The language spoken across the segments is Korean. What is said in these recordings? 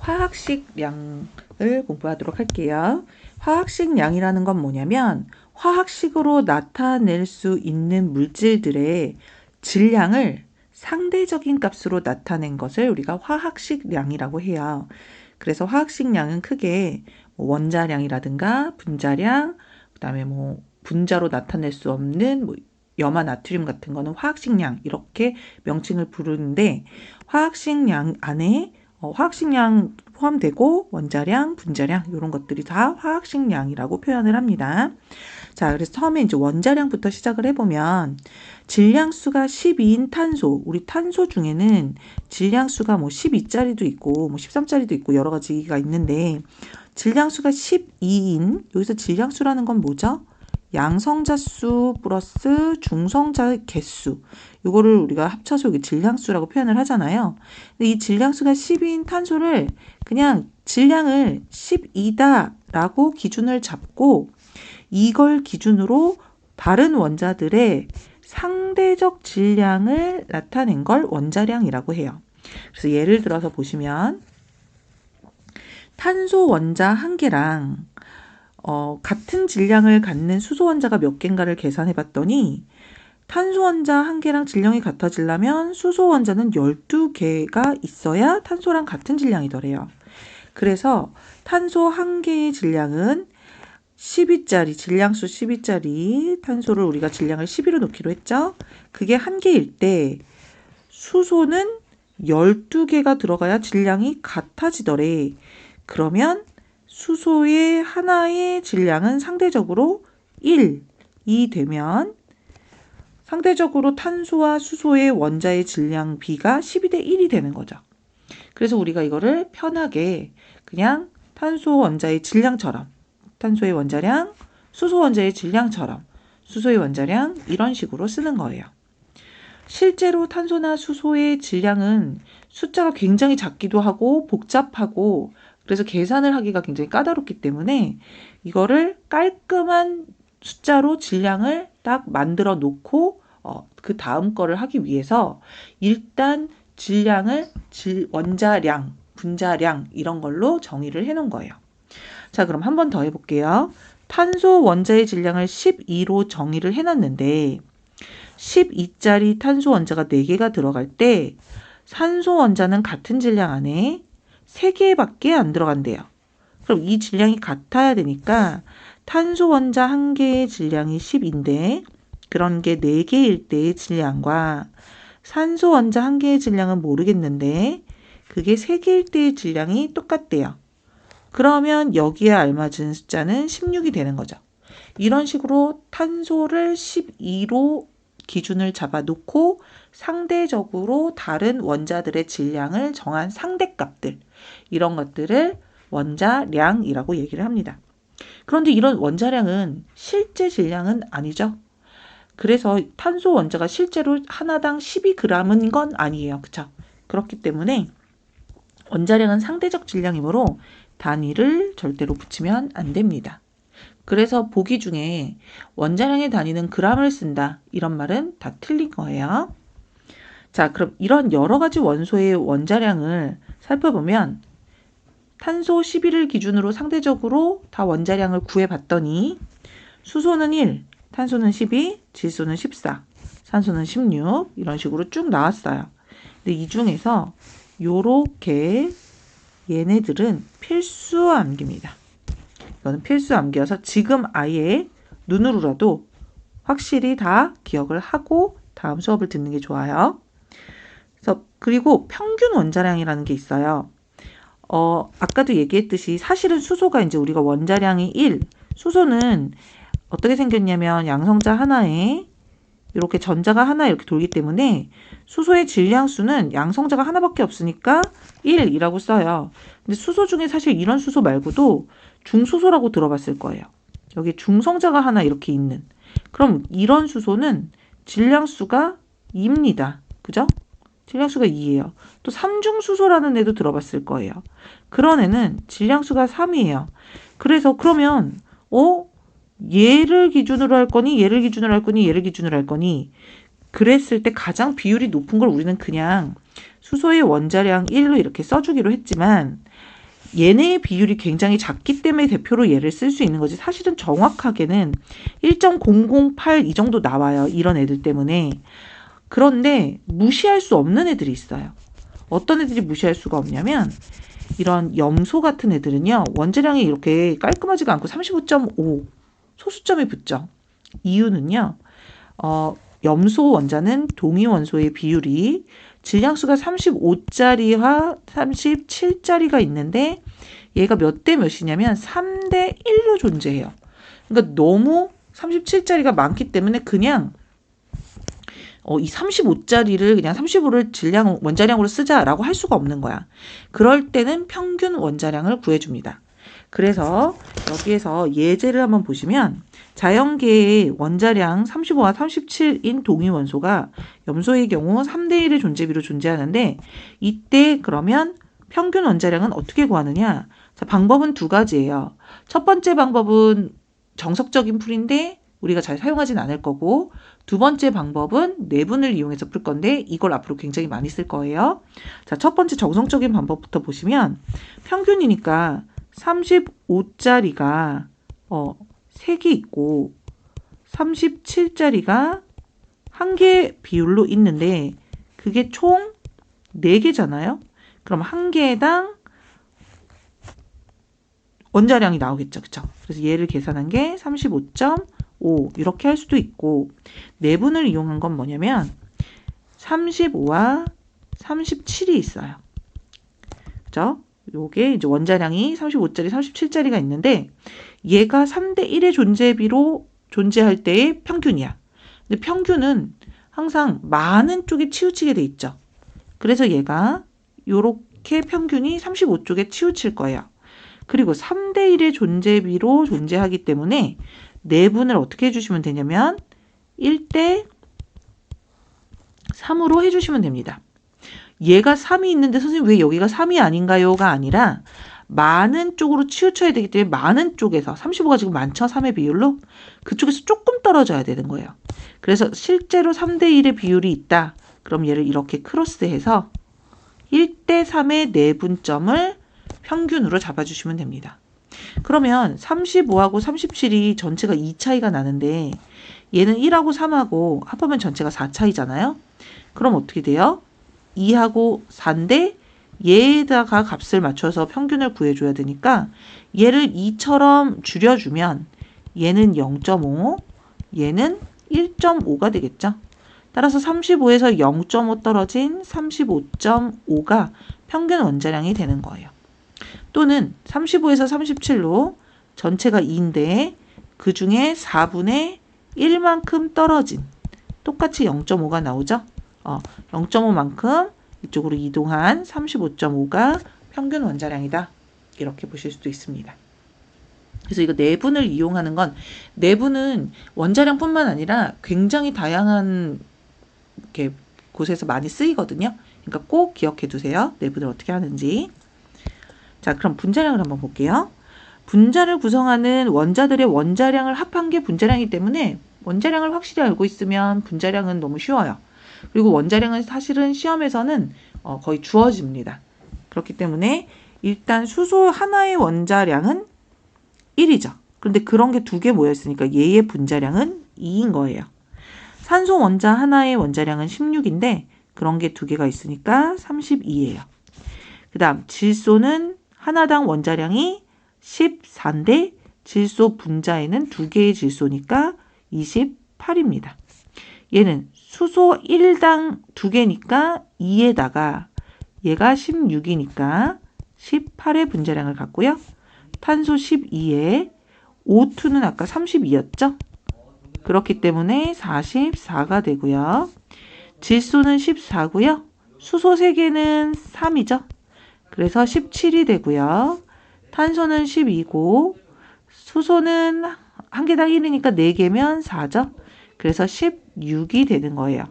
화학식량을 공부하도록 할게요. 화학식량이라는 건 뭐냐면 화학식으로 나타낼 수 있는 물질들의 질량을 상대적인 값으로 나타낸 것을 우리가 화학식량이라고 해요. 그래서 화학식량은 크게 원자량이라든가 분자량, 그다음에 분자로 나타낼 수 없는 염화 나트륨 같은 거는 화학식량 이렇게 명칭을 부르는데 화학식량 안에 화학식량 포함되고 원자량, 분자량 이런 것들이 다 화학식량이라고 표현을 합니다. 자, 그래서 처음에 이제 원자량부터 시작을 해보면 질량수가 12인 탄소, 우리 탄소 중에는 질량수가 12짜리도 있고 13짜리도 있고 여러 가지가 있는데 질량수가 12인, 여기서 질량수라는 건 뭐죠? 양성자 수 플러스 중성자의 개수, 이거를 우리가 합쳐서 여기 질량수라고 표현을 하잖아요. 근데 이 질량수가 12인 탄소를 그냥 질량을 12다 라고 기준을 잡고 이걸 기준으로 다른 원자들의 상대적 질량을 나타낸 걸 원자량이라고 해요. 그래서 예를 들어서 보시면 탄소 원자 한 개랑 같은 질량을 갖는 수소 원자가 몇 개인가를 계산해 봤더니 탄소 원자 한 개랑 질량이 같아지려면 수소 원자는 12개가 있어야 탄소랑 같은 질량이더래요. 그래서 탄소 한 개의 질량은 12짜리, 질량수 12짜리 탄소를 우리가 질량을 12로 놓기로 했죠. 그게 한 개일 때 수소는 12개가 들어가야 질량이 같아지더래. 그러면 수소의 하나의 질량은 상대적으로 1이 되면 상대적으로 탄소와 수소의 원자의 질량 비가 12대 1이 되는 거죠. 그래서 우리가 이거를 편하게 그냥 탄소 원자의 질량처럼 탄소의 원자량, 수소 원자의 질량처럼 수소의 원자량 이런 식으로 쓰는 거예요. 실제로 탄소나 수소의 질량은 숫자가 굉장히 작기도 하고 복잡하고 그래서 계산을 하기가 굉장히 까다롭기 때문에 이거를 깔끔한 숫자로 질량을 딱 만들어 놓고 그 다음 거를 하기 위해서 일단 질량을 원자량, 분자량 이런 걸로 정의를 해 놓은 거예요. 자, 그럼 한 번 더 해볼게요. 탄소 원자의 질량을 12로 정의를 해놨는데 12짜리 탄소 원자가 4개가 들어갈 때 산소 원자는 같은 질량 안에 3개밖에 안 들어간대요. 그럼 이 질량이 같아야 되니까 탄소 원자 한 개의 질량이 10인데 그런 게 4개일 때의 질량과 산소 원자 한 개의 질량은 모르겠는데 그게 3개일 때의 질량이 똑같대요. 그러면 여기에 알맞은 숫자는 16이 되는 거죠. 이런 식으로 탄소를 12로 기준을 잡아놓고 상대적으로 다른 원자들의 질량을 정한 상대값들, 이런 것들을 원자량이라고 얘기를 합니다. 그런데 이런 원자량은 실제 질량은 아니죠. 그래서 탄소 원자가 실제로 하나당 12g인 건 아니에요. 그쵸? 그렇기 때문에 원자량은 상대적 질량이므로 단위를 절대로 붙이면 안 됩니다. 그래서 보기 중에 원자량의 단위는 g을 쓴다 이런 말은 다 틀린 거예요. 자, 그럼 이런 여러 가지 원소의 원자량을 살펴보면 탄소 11을 기준으로 상대적으로 다 원자량을 구해봤더니 수소는 1, 탄소는 12, 질소는 14, 산소는 16 이런 식으로 쭉 나왔어요. 근데 이 중에서 요렇게 얘네들은 필수 암기입니다. 이거는 필수 암기여서 지금 아예 눈으로라도 확실히 다 기억을 하고 다음 수업을 듣는 게 좋아요. 그래서 그리고 평균 원자량이라는 게 있어요. 아까도 얘기했듯이 사실은 수소가 이제 우리가 원자량이 1, 수소는 어떻게 생겼냐면 양성자 하나에 이렇게 전자가 하나 이렇게 돌기 때문에 수소의 질량수는 양성자가 하나밖에 없으니까 1이라고 써요. 근데 수소 중에 사실 이런 수소 말고도 중수소라고 들어봤을 거예요. 여기 중성자가 하나 이렇게 있는. 그럼 이런 수소는 질량수가 2입니다. 그죠? 질량수가 2예요. 또 삼중수소라는 애도 들어봤을 거예요. 그런 애는 질량수가 3이에요. 그래서 그러면 얘를 기준으로 할 거니 얘를 기준으로 할 거니 얘를 기준으로 할 거니 그랬을 때 가장 비율이 높은 걸 우리는 그냥 수소의 원자량 1로 이렇게 써주기로 했지만 얘네의 비율이 굉장히 작기 때문에 대표로 얘를 쓸 수 있는 거지. 사실은 정확하게는 1.008 이 정도 나와요. 이런 애들 때문에. 그런데 무시할 수 없는 애들이 있어요. 어떤 애들이 무시할 수가 없냐면 이런 염소 같은 애들은요. 원자량이 이렇게 깔끔하지가 않고 35.5 소수점이 붙죠. 이유는요. 염소 원자는 동위 원소의 비율이 질량수가 35짜리와 37짜리가 있는데 얘가 몇 대 몇이냐면 3대 1로 존재해요. 그러니까 너무 37짜리가 많기 때문에 그냥 이 35짜리를 그냥 35를 질량 원자량으로 쓰자라고 할 수가 없는 거야. 그럴 때는 평균 원자량을 구해줍니다. 그래서 여기에서 예제를 한번 보시면 자연계의 원자량 35와 37인 동위 원소가 염소의 경우 3대 1의 존재비로 존재하는데 이때 그러면 평균 원자량은 어떻게 구하느냐? 자, 방법은 두 가지예요. 첫 번째 방법은 정석적인 풀인데 우리가 잘 사용하진 않을 거고 두 번째 방법은 내분을 이용해서 풀 건데 이걸 앞으로 굉장히 많이 쓸 거예요. 자, 첫 번째 정성적인 방법부터 보시면 평균이니까 35짜리가 3개 있고 37짜리가 1개 비율로 있는데 그게 총 4개잖아요. 그럼 1개당 원자량이 나오겠죠. 그쵸? 그래서 얘를 계산한 게 35.5 이렇게 할 수도 있고 내분을 이용한 건 뭐냐면 35와 37이 있어요. 그죠? 요게 이제 원자량이 35짜리, 37짜리가 있는데 얘가 3대 1의 존재비로 존재할 때의 평균이야. 근데 평균은 항상 많은 쪽에 치우치게 돼 있죠. 그래서 얘가 요렇게 평균이 35쪽에 치우칠 거예요. 그리고 3대 1의 존재비로 존재하기 때문에 내분을 어떻게 해주시면 되냐면 1대 3으로 해주시면 됩니다. 얘가 3이 있는데 선생님 왜 여기가 3이 아닌가요가 아니라 많은 쪽으로 치우쳐야 되기 때문에 많은 쪽에서 35가 지금 많죠? 3의 비율로? 그쪽에서 조금 떨어져야 되는 거예요. 그래서 실제로 3대 1의 비율이 있다. 그럼 얘를 이렇게 크로스해서 1대 3의 내분점을 평균으로 잡아주시면 됩니다. 그러면 35하고 37이 전체가 2 차이가 나는데 얘는 1하고 3하고 합하면 전체가 4 차이잖아요. 그럼 어떻게 돼요? 2하고 4인데 얘에다가 값을 맞춰서 평균을 구해줘야 되니까 얘를 2처럼 줄여주면 얘는 0.5, 얘는 1.5가 되겠죠. 따라서 35에서 0.5 떨어진 35.5가 평균 원자량이 되는 거예요. 또는 35에서 37로 전체가 2인데 그 중에 4분의 1만큼 떨어진 똑같이 0.5가 나오죠. 0.5만큼 이쪽으로 이동한 35.5가 평균 원자량이다. 이렇게 보실 수도 있습니다. 그래서 이거 내분을 이용하는 건 내분은 원자량뿐만 아니라 굉장히 다양한 이렇게 곳에서 많이 쓰이거든요. 그러니까 꼭 기억해 두세요. 내분을 어떻게 하는지. 자, 그럼 분자량을 한번 볼게요. 분자를 구성하는 원자들의 원자량을 합한 게 분자량이기 때문에 원자량을 확실히 알고 있으면 분자량은 너무 쉬워요. 그리고 원자량은 사실은 시험에서는 거의 주어집니다. 그렇기 때문에 일단 수소 하나의 원자량은 1이죠. 그런데 그런 게 2개 모여있으니까 얘의 분자량은 2인 거예요. 산소 원자 하나의 원자량은 16인데 그런 게 2개가 있으니까 32예요. 그 다음 질소는 하나당 원자량이 14인데 질소 분자에는 2개의 질소니까 28입니다. 얘는 수소 1당 2개니까 2에다가 얘가 16이니까 18의 분자량을 갖고요. 탄소 12에 O2는 아까 32였죠? 그렇기 때문에 44가 되고요. 질소는 14고요. 수소 3개는 3이죠. 그래서 17이 되고요. 탄소는 12고 수소는 한 개당 1이니까 4개면 4죠. 그래서 16이 되는 거예요.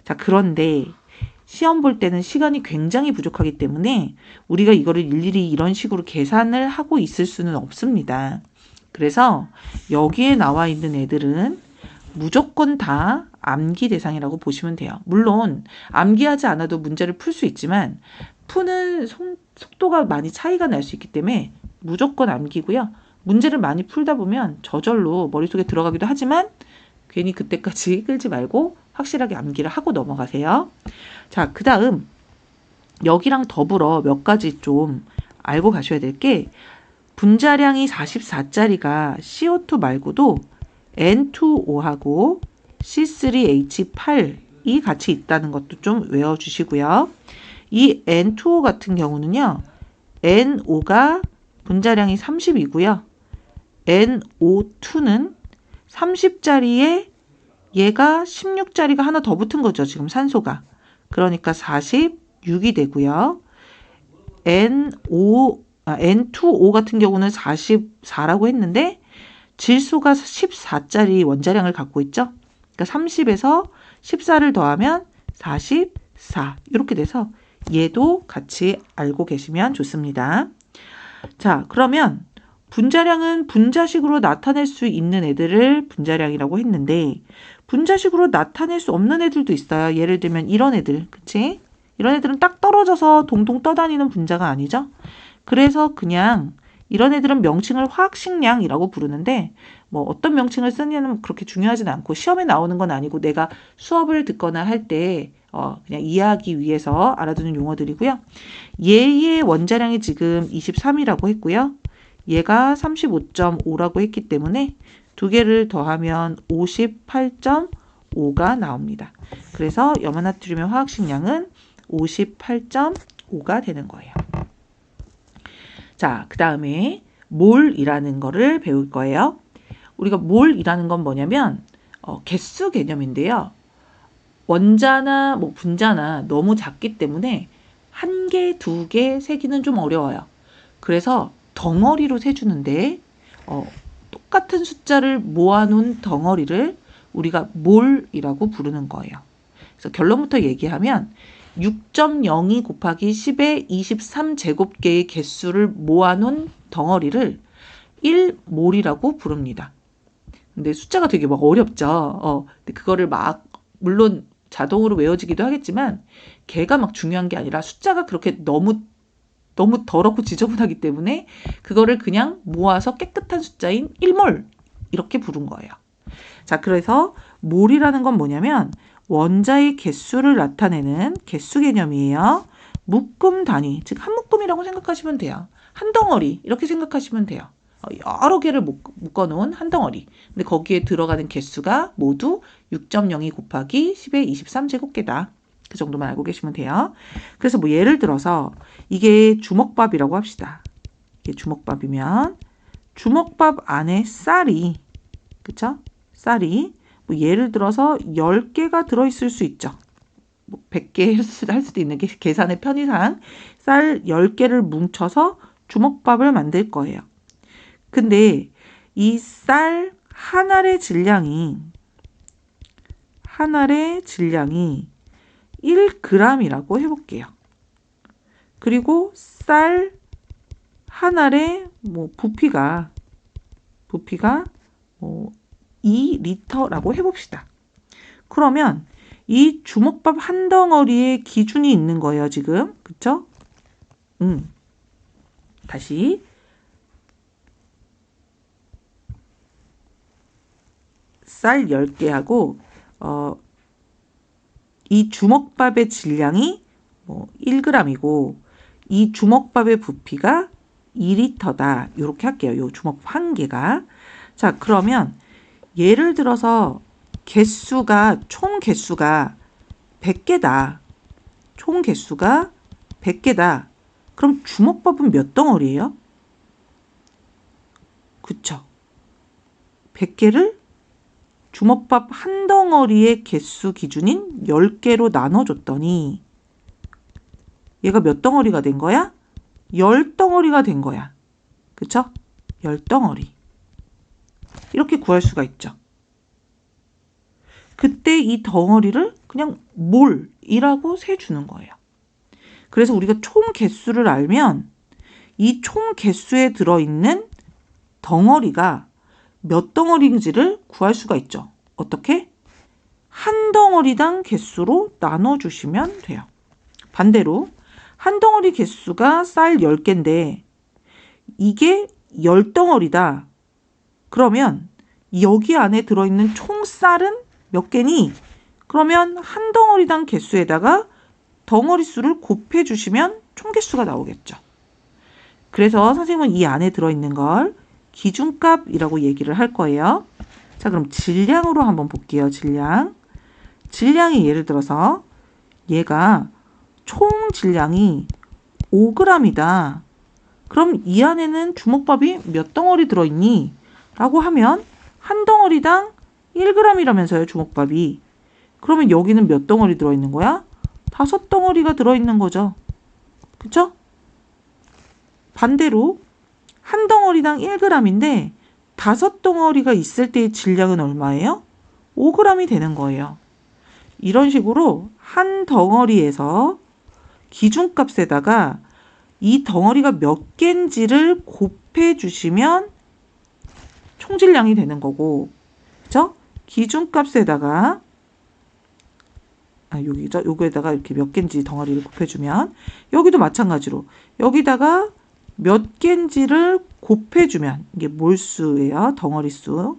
자, 그런데 시험 볼 때는 시간이 굉장히 부족하기 때문에 우리가 이거를 일일이 이런 식으로 계산을 하고 있을 수는 없습니다. 그래서 여기에 나와 있는 애들은 무조건 다 암기 대상이라고 보시면 돼요. 물론 암기하지 않아도 문제를 풀 수 있지만 푸는 속도가 많이 차이가 날 수 있기 때문에 무조건 암기고요. 문제를 많이 풀다 보면 저절로 머릿속에 들어가기도 하지만 괜히 그때까지 끌지 말고 확실하게 암기를 하고 넘어가세요. 자, 그 다음 여기랑 더불어 몇 가지 좀 알고 가셔야 될 게, 분자량이 44짜리가 CO2 말고도 N2O하고 C3H8이 같이 있다는 것도 좀 외워주시고요. 이 N2O 같은 경우는요, NO가 분자량이 30이고요. NO2는 30짜리에 얘가 16짜리가 하나 더 붙은 거죠. 지금 산소가. 그러니까 46이 되고요. N2O 같은 경우는 44라고 했는데 질소가 14짜리 원자량을 갖고 있죠. 그러니까 30에서 14를 더하면 44 이렇게 돼서 얘도 같이 알고 계시면 좋습니다. 자, 그러면 분자량은 분자식으로 나타낼 수 있는 애들을 분자량이라고 했는데 분자식으로 나타낼 수 없는 애들도 있어요. 예를 들면 이런 애들, 그치? 이런 애들은 딱 떨어져서 동동 떠다니는 분자가 아니죠. 그래서 그냥 이런 애들은 명칭을 화학식량이라고 부르는데 뭐 어떤 명칭을 쓰냐는 그렇게 중요하진 않고 시험에 나오는 건 아니고 내가 수업을 듣거나 할 때 그냥 이해하기 위해서 알아두는 용어들이고요. 얘의 원자량이 지금 23이라고 했고요. 얘가 35.5라고 했기 때문에 두 개를 더하면 58.5가 나옵니다. 그래서 염화나트륨의 화학식량은 58.5가 되는 거예요. 자, 그 다음에 몰이라는 거를 배울 거예요. 우리가 몰이라는 건 뭐냐면 개수 개념인데요. 원자나 뭐 분자나 너무 작기 때문에 한 개, 두 개 세기는 좀 어려워요. 그래서 덩어리로 세주는데 똑같은 숫자를 모아놓은 덩어리를 우리가 몰이라고 부르는 거예요. 그래서 결론부터 얘기하면 6.02 곱하기 10의 23제곱개의 개수를 모아놓은 덩어리를 1몰이라고 부릅니다. 근데 숫자가 되게 막 어렵죠. 근데 그거를 막 물론 자동으로 외워지기도 하겠지만 걔가 막 중요한 게 아니라 숫자가 그렇게 너무 더럽고 지저분하기 때문에 그거를 그냥 모아서 깨끗한 숫자인 1몰 이렇게 부른 거예요. 자, 그래서 몰이라는 건 뭐냐면 원자의 개수를 나타내는 개수 개념이에요. 묶음 단위, 즉 한 묶음이라고 생각하시면 돼요. 한 덩어리 이렇게 생각하시면 돼요. 여러 개를 묶어놓은 한 덩어리. 근데 거기에 들어가는 개수가 모두 6.02 곱하기 10의 23제곱개다. 그 정도만 알고 계시면 돼요. 그래서 뭐 예를 들어서 이게 주먹밥이라고 합시다. 이게 주먹밥이면 주먹밥 안에 쌀이, 그쵸? 쌀이 뭐 예를 들어서 10개가 들어있을 수 있죠. 뭐 100개 할 수도 있는 게 계산의 편의상 쌀 10개를 뭉쳐서 주먹밥을 만들 거예요. 근데 이 쌀 한 알의 질량이 1g이라고 해볼게요. 그리고 쌀 한 알의 뭐 부피가 2리터라고 해봅시다. 그러면 이 주먹밥 한 덩어리의 기준이 있는 거예요, 지금. 그쵸? 다시. 쌀 10개하고, 이 주먹밥의 질량이 1g이고, 이 주먹밥의 부피가 2리터다. 이렇게 할게요. 요 주먹밥 한 개가. 자, 그러면 예를 들어서 총 개수가 100개다. 총 개수가 100개다. 그럼 주먹밥은 몇 덩어리예요? 그쵸? 100개를 주먹밥 한 덩어리의 개수 기준인 10개로 나눠줬더니 얘가 몇 덩어리가 된 거야? 10덩어리가 된 거야. 그쵸? 10덩어리. 이렇게 구할 수가 있죠. 그때 이 덩어리를 그냥 몰이라고 세주는 거예요. 그래서 우리가 총 개수를 알면 이 총 개수에 들어있는 덩어리가 몇 덩어리인지를 구할 수가 있죠. 어떻게? 한 덩어리당 개수로 나눠주시면 돼요. 반대로 한 덩어리 개수가 쌀 10개인데 이게 10덩어리다. 그러면 여기 안에 들어있는 총 쌀은 몇 개니? 그러면 한 덩어리당 개수에다가 덩어리 수를 곱해 주시면 총 개수가 나오겠죠. 그래서 선생님은 이 안에 들어있는 걸 기준값이라고 얘기를 할 거예요. 자, 그럼 질량으로 한번 볼게요. 질량이 예를 들어서 얘가 총 질량이 5g이다. 그럼 이 안에는 주먹밥이 몇 덩어리 들어있니? 라고 하면 한 덩어리당 1g이라면서요, 주먹밥이. 그러면 여기는 몇 덩어리 들어있는 거야? 5덩어리가 들어있는 거죠. 그쵸? 반대로 한 덩어리당 1g인데 5덩어리가 있을 때의 질량은 얼마예요? 5g이 되는 거예요. 이런 식으로 한 덩어리에서 기준값에다가 이 덩어리가 몇 개인지를 곱해 주시면 총질량이 되는 거고, 그죠? 기준값에다가 여기죠. 요거에다가 이렇게 몇 개인지 덩어리를 곱해주면, 여기도 마찬가지로 여기다가 몇 개인지를 곱해주면, 이게 몰수예요. 덩어리 수.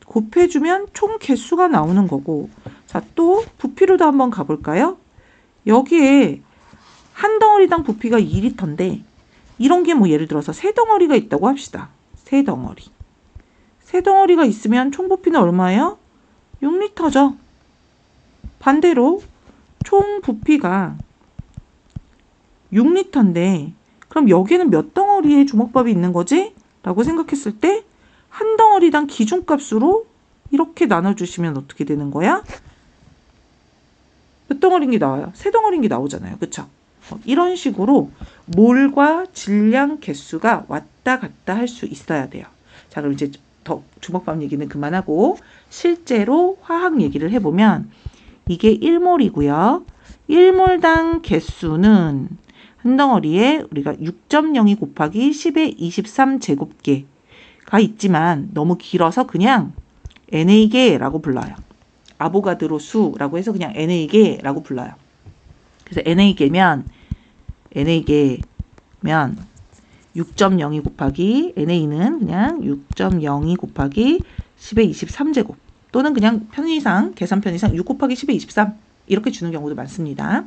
곱해주면 총 개수가 나오는 거고. 자, 또 부피로도 한번 가볼까요? 여기에 한 덩어리당 부피가 2리터인데 이런 게 뭐 예를 들어서 3덩어리가 있다고 합시다. 3덩어리. 3덩어리가 있으면 총 부피는 얼마예요? 6리터죠. 반대로 총 부피가 6리터인데 그럼 여기에는 몇 덩어리의 주먹밥이 있는 거지? 라고 생각했을 때 한 덩어리당 기준값으로 이렇게 나눠주시면 어떻게 되는 거야? 몇 덩어리인 게 나와요? 3덩어리인 게 나오잖아요. 그쵸? 이런 식으로 몰과 질량 개수가 왔다 갔다 할 수 있어야 돼요. 자, 그럼 이제 더 주먹밥 얘기는 그만하고 실제로 화학 얘기를 해보면 이게 1몰이고요. 1몰당 개수는 한 덩어리에 우리가 6.02 곱하기 10의 23제곱개가 있지만 너무 길어서 그냥 NA개라고 불러요. 아보가드로 수라고 해서 그냥 NA개라고 불러요. 그래서 NA개면 6.02 곱하기 NA는 그냥 6.02 곱하기 10의 23제곱 또는 그냥 편의상 계산 편의상 6 곱하기 10의 23 이렇게 주는 경우도 많습니다.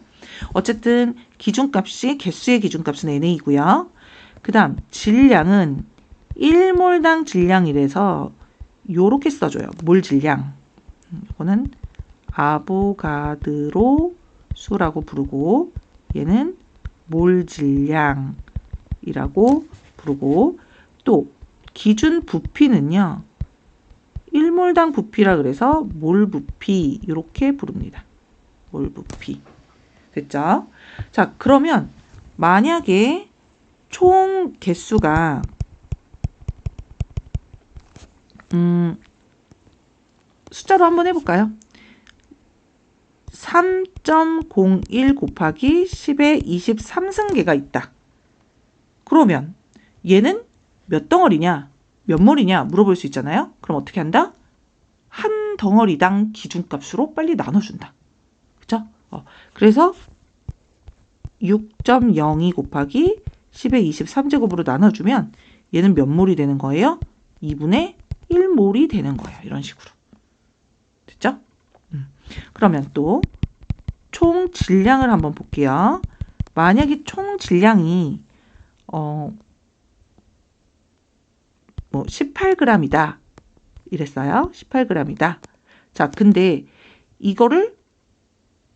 어쨌든 기준값이 개수의 기준값은 NA고요. 그 다음 질량은 1몰당 질량이라서 요렇게 써줘요. 몰 질량. 이거는 아보가드로 수라고 부르고 얘는 몰 질량이라고 부르고 또 기준 부피는요. 1몰당 부피라 그래서 몰 부피 이렇게 부릅니다. 몰 부피. 됐죠? 자, 그러면 만약에 총 개수가 숫자로 한번 해볼까요? 3.01 곱하기 10의 23승계가 있다. 그러면 얘는 몇 덩어리냐? 몇 몰이냐? 물어볼 수 있잖아요. 그럼 어떻게 한다? 한 덩어리당 기준값으로 빨리 나눠준다. 그쵸? 그래서 6.02 곱하기 10의 23제곱으로 나눠주면 얘는 몇 몰이 되는 거예요? 2분의 1몰이 되는 거예요. 이런 식으로. 됐죠? 그러면 또 총 질량을 한번 볼게요. 만약에 총 질량이 18g이다. 이랬어요. 18g이다. 자, 근데 이거를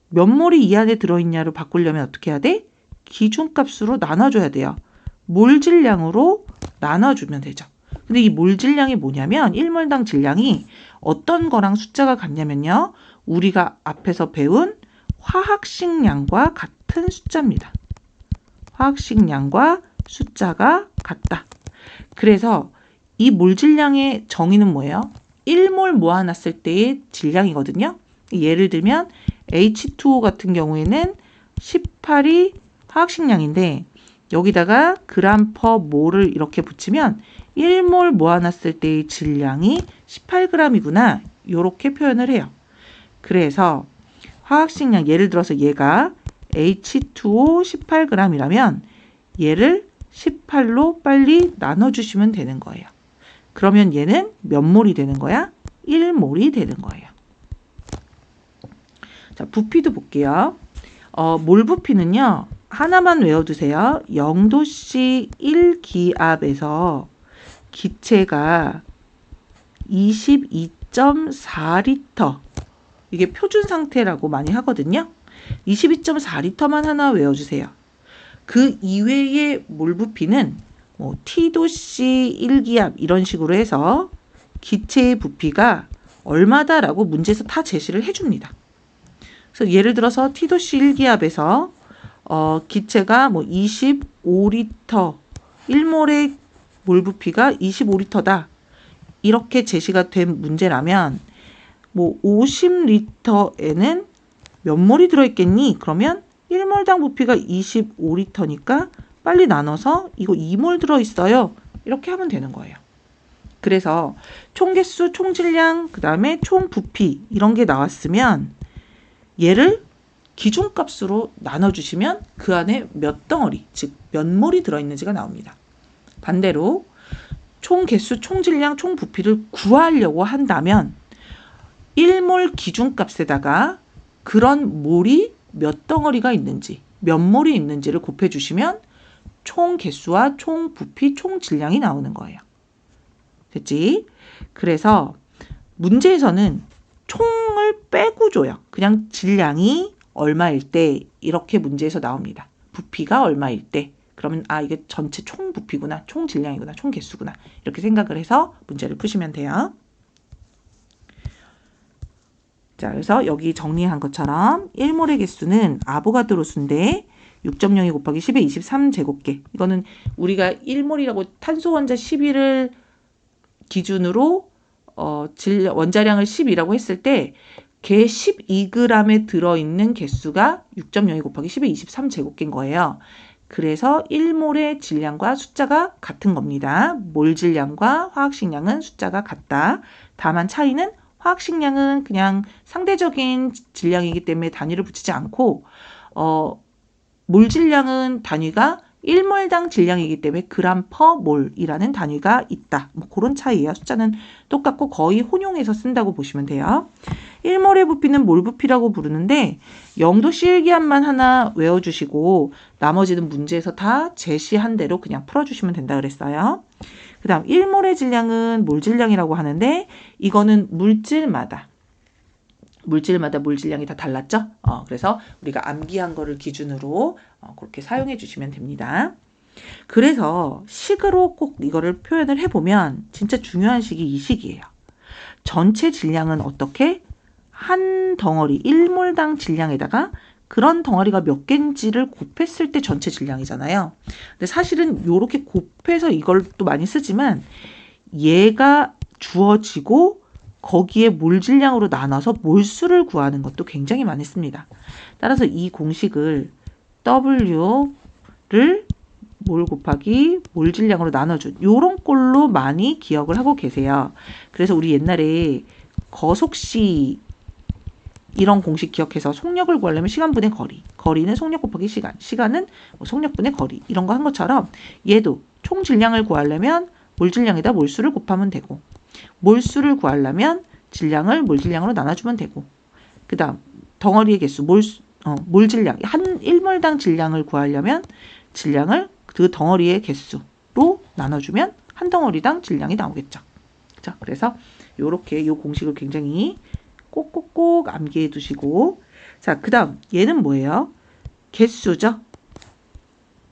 몇 몰이 이 안에 들어있냐로 바꾸려면 어떻게 해야 돼? 기준값으로 나눠줘야 돼요. 몰 질량으로 나눠주면 되죠. 근데 이 몰 질량이 뭐냐면 1몰당 질량이 어떤 거랑 숫자가 같냐면요. 우리가 앞에서 배운 화학식량과 같은 숫자입니다. 화학식량과 숫자가 같다. 그래서 이 몰 질량의 정의는 뭐예요? 1몰 모아놨을 때의 질량이거든요. 예를 들면 H2O 같은 경우에는 18이 화학식량인데 여기다가 그램 퍼 몰을 이렇게 붙이면 1몰 모아놨을 때의 질량이 18g이구나. 이렇게 표현을 해요. 그래서 화학식량 예를 들어서 얘가 H2O 18g이라면 얘를 18로 빨리 나눠주시면 되는 거예요. 그러면 얘는 몇 몰이 되는 거야? 1몰이 되는 거예요. 자, 부피도 볼게요. 몰 부피는요. 하나만 외워두세요. 0도씨 1기압에서 기체가 22.4리터, 이게 표준 상태라고 많이 하거든요. 22.4리터만 하나 외워주세요. 그 이외의 몰 부피는 뭐 T도씨 1기압 이런 식으로 해서 기체의 부피가 얼마다라고 문제에서 다 제시를 해줍니다. 그래서 예를 들어서 T도씨 1기압에서 기체가 뭐 25리터, 1몰의 몰 부피가 25리터다. 이렇게 제시가 된 문제라면 뭐 50리터에는 몇 몰이 들어있겠니? 그러면 1몰당 부피가 25리터니까 빨리 나눠서 이거 2몰 들어있어요. 이렇게 하면 되는 거예요. 그래서 총개수, 총질량, 그 다음에 총부피 이런 게 나왔으면 얘를 기준값으로 나눠주시면 그 안에 몇 덩어리, 즉 몇 몰이 들어있는지가 나옵니다. 반대로 총개수, 총질량, 총부피를 구하려고 한다면 1몰 기준값에다가 그런 몰이 몇 덩어리가 있는지, 몇 몰이 있는지를 곱해주시면 총개수와 총부피, 총질량이 나오는 거예요. 됐지? 그래서 문제에서는 총을 빼고 줘요. 그냥 질량이 얼마일 때 이렇게 문제에서 나옵니다. 부피가 얼마일 때. 그러면 이게 전체 총 부피구나, 총 질량이구나, 총 개수구나 이렇게 생각을 해서 문제를 푸시면 돼요. 자, 그래서 여기 정리한 것처럼 1몰의 개수는 아보가드로 수인데 6.02 곱하기 10의 23제곱계. 이거는 우리가 1몰이라고 탄소 원자 12를 기준으로 원자량을 10이라고 했을 때 걔 12g에 들어있는 개수가 6.02 곱하기 10의 23제곱계인 거예요. 그래서 1몰의 질량과 숫자가 같은 겁니다. 몰 질량과 화학식량은 숫자가 같다. 다만 차이는 화학식량은 그냥 상대적인 질량이기 때문에 단위를 붙이지 않고 몰 질량은 단위가 1몰당 질량이기 때문에 그램 퍼 몰이라는 단위가 있다. 뭐 그런 차이예요. 숫자는 똑같고 거의 혼용해서 쓴다고 보시면 돼요. 1몰의 부피는 몰 부피라고 부르는데 0도씨 1기압만 하나 외워주시고 나머지는 문제에서 다 제시한 대로 그냥 풀어주시면 된다 그랬어요. 그 다음 1몰의 질량은 몰 질량이라고 하는데 이거는 물질마다 몰 질량이 다 달랐죠? 그래서 우리가 암기한 거를 기준으로 그렇게 사용해 주시면 됩니다. 그래서 식으로 꼭 이거를 표현을 해보면 진짜 중요한 식이 이 식이에요. 전체 질량은 어떻게? 한 덩어리 1몰당 질량에다가 그런 덩어리가 몇 개인지를 곱했을 때 전체 질량이잖아요. 근데 사실은 이렇게 곱해서 이걸 또 많이 쓰지만 얘가 주어지고 거기에 몰 질량으로 나눠서 몰수를 구하는 것도 굉장히 많이 씁니다. 따라서 이 공식을 W를 몰 곱하기 몰 질량으로 나눠준 이런 꼴로 많이 기억을 하고 계세요. 그래서 우리 옛날에 거속시 이런 공식 기억해서 속력을 구하려면 시간분의 거리, 거리는 속력 곱하기 시간, 시간은 속력분의 거리 이런 거 한 것처럼 얘도 총 질량을 구하려면 몰 질량에다 몰수를 곱하면 되고 몰수를 구하려면 질량을 몰 질량으로 나눠주면 되고 그 다음 덩어리의 개수 몰 질량 한 1몰당 질량을 구하려면 질량을 그 덩어리의 개수로 나눠주면 한 덩어리당 질량이 나오겠죠. 자, 그래서 이렇게 이 공식을 굉장히 꼭꼭꼭 암기해 두시고 자, 그 다음 얘는 뭐예요? 개수죠.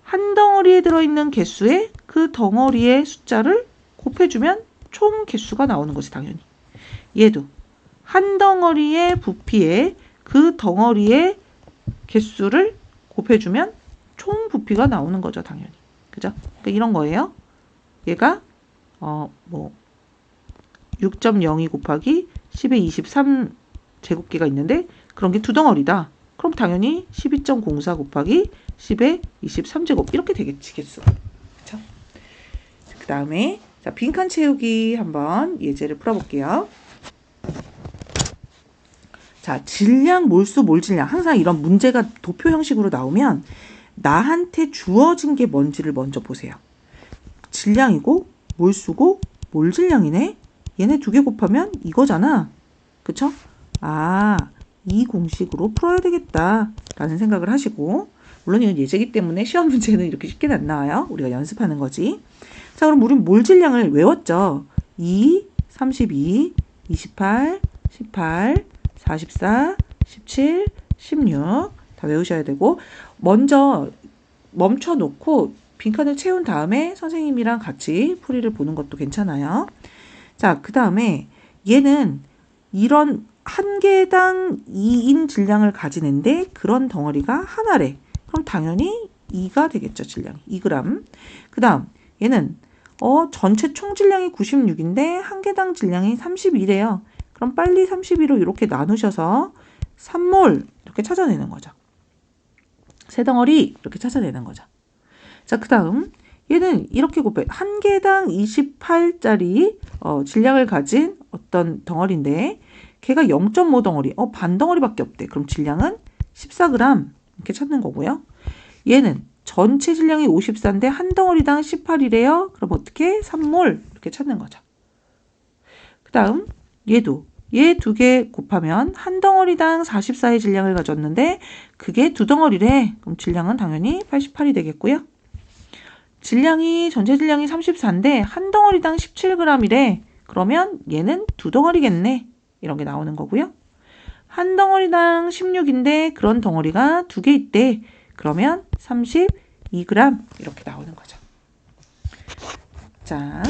한 덩어리에 들어있는 개수에 그 덩어리의 숫자를 곱해주면 총 개수가 나오는 것이 당연히. 얘도 한 덩어리의 부피에 그 덩어리의 개수를 곱해주면 총 부피가 나오는 거죠, 당연히. 그죠? 그러니까 이런 거예요. 얘가 6.02 곱하기 10의 23제곱계가 있는데 그런 게 두 덩어리다. 그럼 당연히 12.04 곱하기 10의 23제곱 이렇게 되겠지, 개수가. 그쵸? 그 다음에 자, 빈칸 채우기 한번 예제를 풀어볼게요. 자, 자, 질량, 몰수, 몰질량. 항상 이런 문제가 도표 형식으로 나오면 나한테 주어진 게 뭔지를 먼저 보세요. 질량이고 몰수고 몰질량이네. 얘네 두 개 곱하면 이거잖아. 그쵸? 아, 이 공식으로 풀어야 되겠다 라는 생각을 하시고, 물론 이건 예제이기 때문에 시험 문제는 이렇게 쉽게는 안 나와요. 우리가 연습하는 거지. 자, 그럼 우린 몰질량을 외웠죠. 2, 32, 28, 18, 44, 17, 16 다 외우셔야 되고, 먼저 멈춰 놓고 빈칸을 채운 다음에 선생님이랑 같이 풀이를 보는 것도 괜찮아요. 자, 그 다음에 얘는 이런 한 개당 2인 질량을 가지는데 그런 덩어리가 하나래. 그럼 당연히 2가 되겠죠, 질량이. 2g. 그 다음 얘는 전체 총 질량이 96인데 한 개당 질량이 32래요. 그럼 빨리 32로 이렇게 나누셔서 3몰 이렇게 찾아내는 거죠. 세 덩어리 이렇게 찾아내는 거죠. 자, 그 다음 얘는 이렇게 곱해. 한 개당 28짜리 질량을 가진 어떤 덩어리인데 걔가 0.5 덩어리, 반 덩어리밖에 없대. 그럼 질량은 14g 이렇게 찾는 거고요. 얘는 전체 질량이 54인데 한 덩어리당 18이래요. 그럼 어떻게? 3몰 이렇게 찾는 거죠. 그 다음 얘도 얘 두 개 곱하면 한 덩어리당 44의 질량을 가졌는데 그게 두 덩어리래. 그럼 질량은 당연히 88이 되겠고요. 전체 질량이 34인데 한 덩어리당 17g이래. 그러면 얘는 두 덩어리겠네. 이런 게 나오는 거고요. 한 덩어리당 16인데 그런 덩어리가 두 개 있대. 그러면 32g 이렇게 나오는 거죠. 자,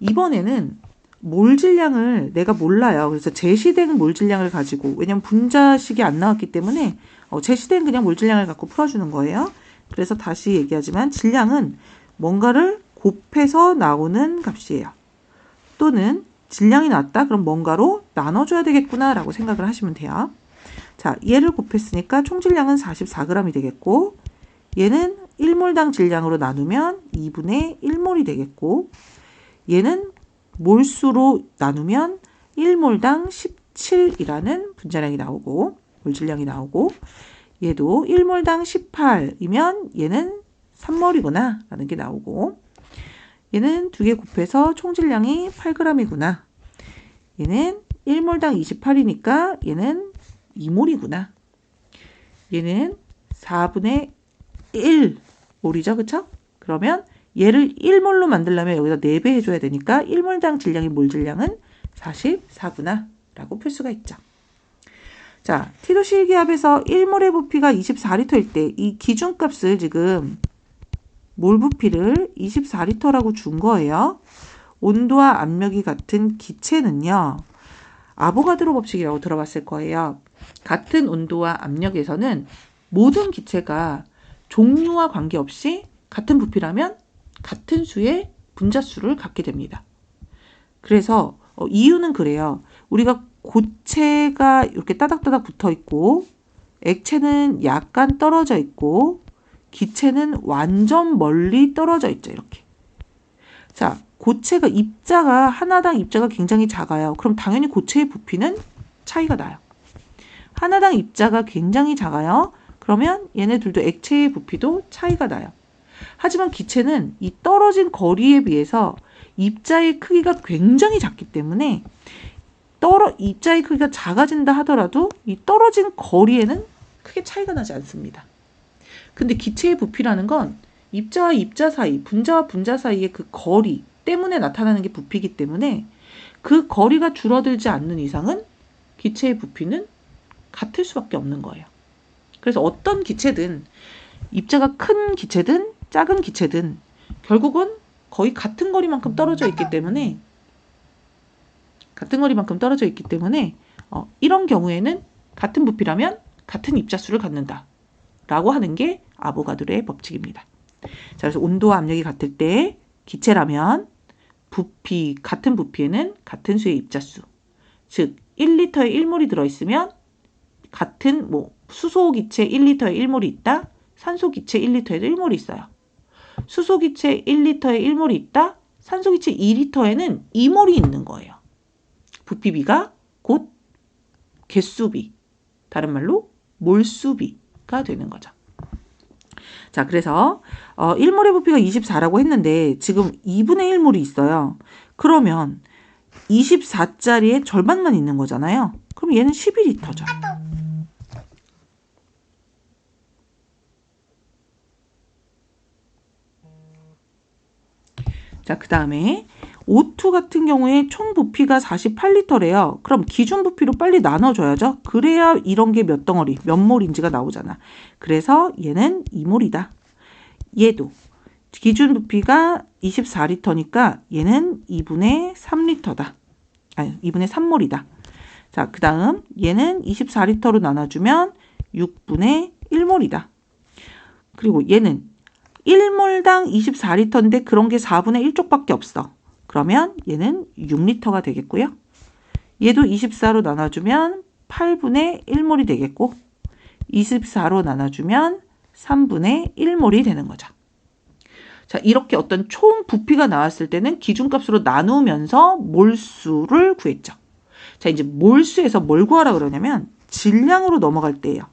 이번에는 몰질량을 내가 몰라요. 그래서 제시된 몰질량을 가지고, 왜냐면 분자식이 안 나왔기 때문에 제시된 그냥 몰질량을 갖고 풀어주는 거예요. 그래서 다시 얘기하지만 질량은 뭔가를 곱해서 나오는 값이에요. 또는 질량이 낮다? 그럼 뭔가로 나눠줘야 되겠구나 라고 생각을 하시면 돼요. 자, 얘를 곱했으니까 총 질량은 44g이 되겠고, 얘는 1몰당 질량으로 나누면 2분의 1몰이 되겠고, 얘는 몰수로 나누면 1몰당 17이라는 분자량이 나오고, 몰질량이 나오고, 얘도 1몰당 18이면 얘는 3몰이구나 라는 게 나오고, 얘는 두 개 곱해서 총 질량이 8g이구나. 얘는 1몰당 28이니까 얘는 2몰이구나. 얘는 4분의 1몰이죠. 그쵸? 그러면 얘를 1몰로 만들려면 여기다 4배 해줘야 되니까 1몰당 질량의 몰질량은 44구나 라고 풀 수가 있죠. 자, 티도실기압에서 1몰의 부피가 24L일 때 이 기준값을 지금 몰 부피를 24L라고 준 거예요. 온도와 압력이 같은 기체는요. 아보가드로 법칙이라고 들어봤을 거예요. 같은 온도와 압력에서는 모든 기체가 종류와 관계없이 같은 부피라면 같은 수의 분자수를 갖게 됩니다. 그래서 이유는 그래요. 우리가 고체가 이렇게 따닥따닥 붙어 있고 액체는 약간 떨어져 있고 기체는 완전 멀리 떨어져 있죠. 이렇게. 자, 고체가 하나당 입자가 굉장히 작아요. 그럼 당연히 고체의 부피는 차이가 나요. 하나당 입자가 굉장히 작아요. 그러면 얘네들도 액체의 부피도 차이가 나요. 하지만 기체는 이 떨어진 거리에 비해서 입자의 크기가 굉장히 작기 때문에 입자의 크기가 작아진다 하더라도 이 떨어진 거리에는 크게 차이가 나지 않습니다. 근데 기체의 부피라는 건 입자와 입자 사이, 분자와 분자 사이의 그 거리 때문에 나타나는 게 부피이기 때문에 그 거리가 줄어들지 않는 이상은 기체의 부피는 같을 수밖에 없는 거예요. 그래서 어떤 기체든 입자가 큰 기체든 작은 기체든 결국은 거의 같은 거리만큼 떨어져 있기 때문에 이런 경우에는 같은 부피라면 같은 입자수를 갖는다 라고 하는 게 아보가드로의 법칙입니다. 자, 그래서 온도와 압력이 같을 때 기체라면 같은 부피에는 같은 수의 입자수, 즉 1리터에 1몰이 들어있으면 같은 수소기체 1리터에 1몰이 있다. 산소기체 1리터에도 1몰이 있어요. 수소기체 1리터에 1몰이 있다. 산소기체 2리터에는 2몰이 있는 거예요. 부피비가 곧 개수비, 다른 말로 몰수비가 되는 거죠. 자, 그래서 1몰의 부피가 24라고 했는데 지금 2분의 1몰이 있어요. 그러면 24짜리의 절반만 있는 거잖아요. 그럼 얘는 12리터죠. 자, 그 다음에 O2 같은 경우에 총 부피가 48리터래요. 그럼 기준 부피로 빨리 나눠줘야죠. 그래야 이런 게 몇 덩어리, 몇 몰인지가 나오잖아. 그래서 얘는 2몰이다. 얘도 기준 부피가 24리터니까 얘는 2분의 3리터다. 아니, 2분의 3몰이다. 자, 그 다음 얘는 24리터로 나눠주면 6분의 1몰이다. 그리고 얘는 1몰당 24리터인데 그런 게 4분의 1쪽밖에 없어. 그러면 얘는 6리터가 되겠고요. 얘도 24로 나눠주면 8분의 1몰이 되겠고 24로 나눠주면 3분의 1몰이 되는 거죠. 자, 이렇게 어떤 총 부피가 나왔을 때는 기준값으로 나누면서 몰수를 구했죠. 자, 이제 몰수에서 뭘 구하라 그러냐면 질량으로 넘어갈 때예요.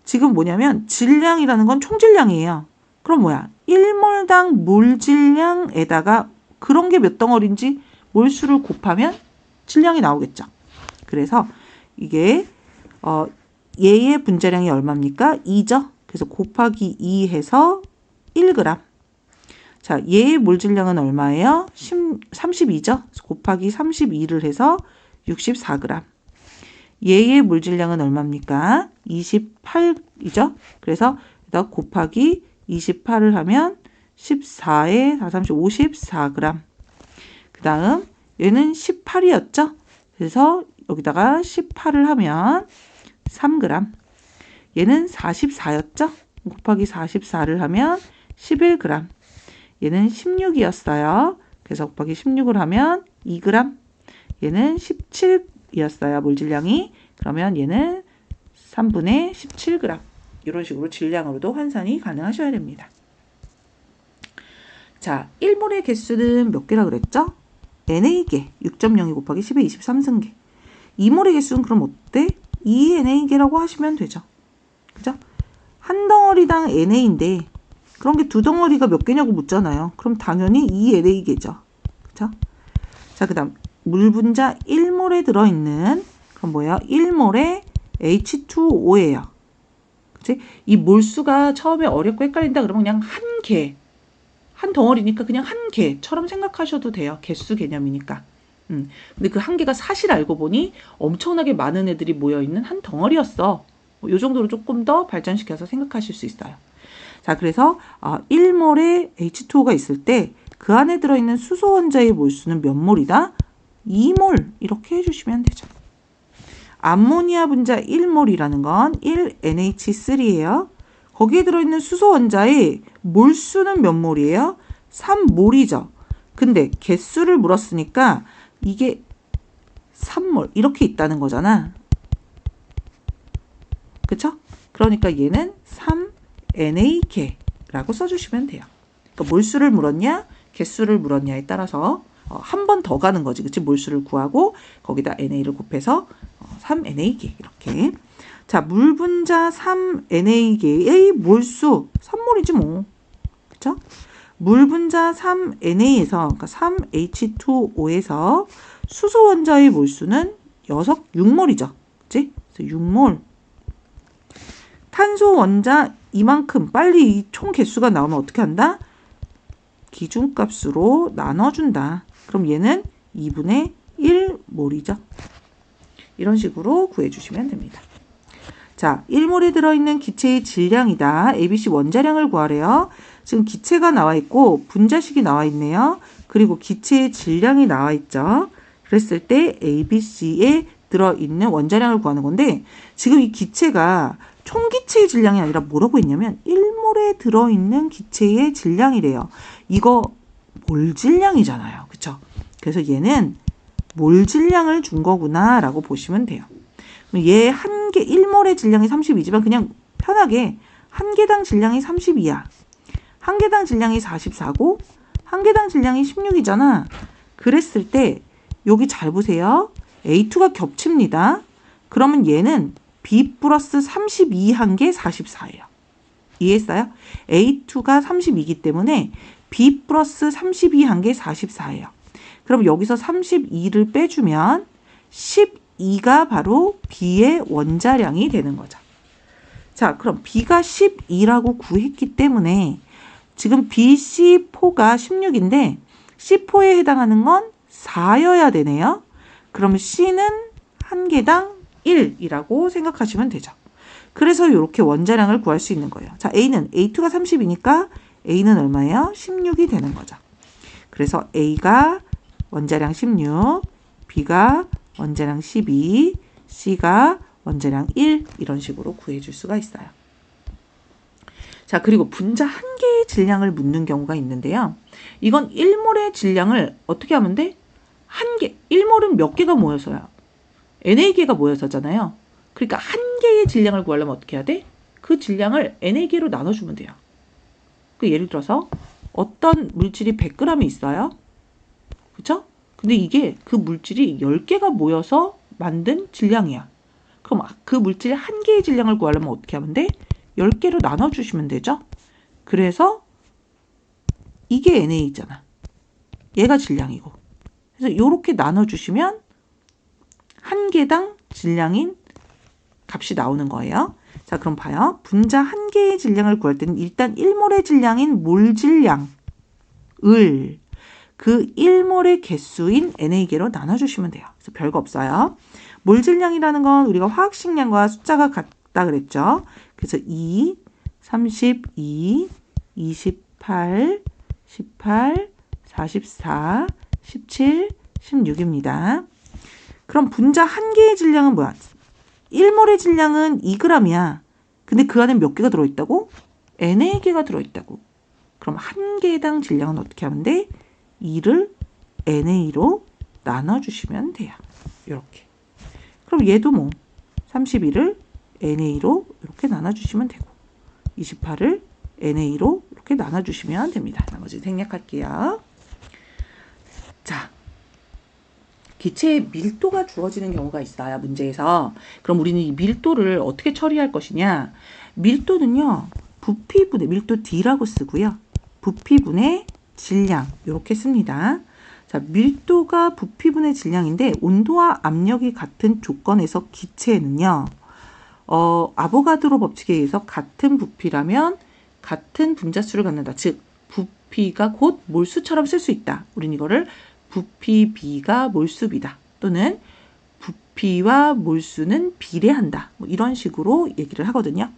지금 뭐냐면 질량이라는 건 총질량이에요. 그럼 뭐야? 1몰당 몰질량에다가 그런 게 몇 덩어리인지 몰수를 곱하면 질량이 나오겠죠. 그래서 이게 얘의 분자량이 얼마입니까? 2죠. 그래서 곱하기 2 해서 1g. 자, 얘의 몰질량은 얼마예요? 32죠. 곱하기 32를 해서 64g. 얘의 몰질량은 얼마입니까? 28이죠. 그래서 여기다 곱하기 28을 하면 14에 4, 30, 54g. 그 다음 얘는 18이었죠. 그래서 여기다가 18을 하면 3g. 얘는 44였죠. 곱하기 44를 하면 11g. 얘는 16이었어요. 그래서 곱하기 16을 하면 2g. 얘는 17이었어요. 몰질량이. 그러면 얘는 3분의 17g. 이런 식으로 질량으로도 환산이 가능하셔야 됩니다. 자, 1몰의 개수는 몇 개라 그랬죠? NA개. 6.02 곱하기 10의 23승계. 2몰의 개수는 그럼 어때? 2NA개라고 하시면 되죠. 그죠? 한 덩어리당 NA인데 그런 게 두 덩어리가 몇 개냐고 묻잖아요. 그럼 당연히 2NA개죠. 그죠? 자, 그 다음 물 분자 1몰에 들어있는 그럼 뭐예요? 1몰의 H2O예요. 그치? 이 몰수가 처음에 어렵고 헷갈린다 그러면 그냥 한 개, 한 덩어리니까 그냥 한 개처럼 생각하셔도 돼요. 개수 개념이니까. 근데 그 한 개가 사실 알고 보니 엄청나게 많은 애들이 모여있는 한 덩어리였어. 이 정도로 조금 더 발전시켜서 생각하실 수 있어요. 자, 그래서 1몰의 H2O가 있을 때 그 안에 들어있는 수소 원자의 몰수는 몇 몰이다? 2몰 이렇게 해주시면 되죠. 암모니아 분자 1몰이라는 건 1NH3예요. 거기에 들어있는 수소 원자의 몰수는 몇 몰이에요? 3몰이죠. 근데 개수를 물었으니까 이게 3몰 이렇게 있다는 거잖아. 그쵸? 그러니까 얘는 3NA개라고 써주시면 돼요. 그러니까 몰수를 물었냐 개수를 물었냐에 따라서 한 번 더 가는 거지. 그치? 몰수를 구하고 거기다 NA를 곱해서 3NA개 이렇게. 자, 물 분자 3NA개의 몰수 3몰이지 뭐. 그쵸? 물 분자 3NA에서 그러니까 3H2O에서 수소 원자의 몰수는 6몰이죠. 그치? 그래서 6몰. 탄소 원자 이만큼 빨리 이 총 개수가 나오면 어떻게 한다? 기준값으로 나눠준다. 그럼 얘는 2분의 1몰이죠. 이런 식으로 구해주시면 됩니다. 자, 1몰에 들어있는 기체의 질량이다. ABC 원자량을 구하래요. 지금 기체가 나와 있고 분자식이 나와 있네요. 그리고 기체의 질량이 나와 있죠. 그랬을 때 ABC에 들어있는 원자량을 구하는 건데 지금 이 기체가 총기체의 질량이 아니라 뭐라고 했냐면 1몰에 들어있는 기체의 질량이래요. 이거 몰질량이잖아요. 그쵸? 그래서 얘는 몰질량을 준 거구나 라고 보시면 돼요. 얘 한 개 1몰의 질량이 32지만 그냥 편하게 한 개당 질량이 32야. 한 개당 질량이 44고 한 개당 질량이 16이잖아. 그랬을 때 여기 잘 보세요. A2가 겹칩니다. 그러면 얘는 B 플러스 32 한 게 44예요. 이해했어요? A2가 32이기 때문에 B 플러스 32 한 게 44예요. 그럼 여기서 32를 빼주면 12가 바로 B의 원자량이 되는 거죠. 자, 그럼 B가 12라고 구했기 때문에 지금 BC4가 16인데 C4에 해당하는 건 4여야 되네요. 그럼 C는 한 개당 1이라고 생각하시면 되죠. 그래서 이렇게 원자량을 구할 수 있는 거예요. 자, A2가 30이니까 A는 얼마예요? 16이 되는 거죠. 그래서 A가 원자량 16, B가 원자량 12, C가 원자량 1 이런 식으로 구해줄 수가 있어요. 자, 그리고 분자 한 개의 질량을 묻는 경우가 있는데요. 이건 1몰의 질량을 어떻게 하면 돼? 한 개, 1몰은 몇 개가 모여서요? NA개가 모여서잖아요. 그러니까 한 개의 질량을 구하려면 어떻게 해야 돼? 그 질량을 NA개로 나눠주면 돼요. 그 예를 들어서 어떤 물질이 100g이 있어요. 그쵸? 근데 이게 그 물질이 10개가 모여서 만든 질량이야. 그럼 그 물질 한 개의 질량을 구하려면 어떻게 하면 돼? 10개로 나눠주시면 되죠? 그래서 이게 NA잖아. 얘가 질량이고. 그래서 이렇게 나눠주시면 한 개당 질량인 값이 나오는 거예요. 자, 그럼 봐요. 분자 한 개의 질량을 구할 때는 일단 1몰의 질량인 몰 질량을 그 1몰의 개수인 NA개로 나눠주시면 돼요. 그래서 별거 없어요. 몰 질량이라는 건 우리가 화학식량과 숫자가 같다 그랬죠. 그래서 2, 32, 28, 18, 44, 17, 16입니다. 그럼 분자 한 개의 질량은 뭐야? 1몰의 질량은 2g이야. 근데 그 안에 몇 개가 들어있다고? NA개가 들어있다고. 그럼 한 개당 질량은 어떻게 하면 돼? 2를 NA로 나눠주시면 돼요. 이렇게. 그럼 얘도 뭐 32를 NA로 이렇게 나눠주시면 되고 28을 NA로 이렇게 나눠주시면 됩니다. 나머지 생략할게요. 자, 기체의 밀도가 주어지는 경우가 있어요. 문제에서. 그럼 우리는 이 밀도를 어떻게 처리할 것이냐. 밀도는요. 부피분의 밀도 D라고 쓰고요. 부피분의 질량 이렇게 씁니다. 자, 밀도가 부피분의 질량인데 온도와 압력이 같은 조건에서 기체는요. 아보가드로 법칙에 의해서 같은 부피라면 같은 분자수를 갖는다. 즉 부피가 곧 몰수처럼 쓸 수 있다. 우린 이거를 부피 B가 몰수 B다. 또는 부피와 몰수는 비례한다. 뭐 이런 식으로 얘기를 하거든요.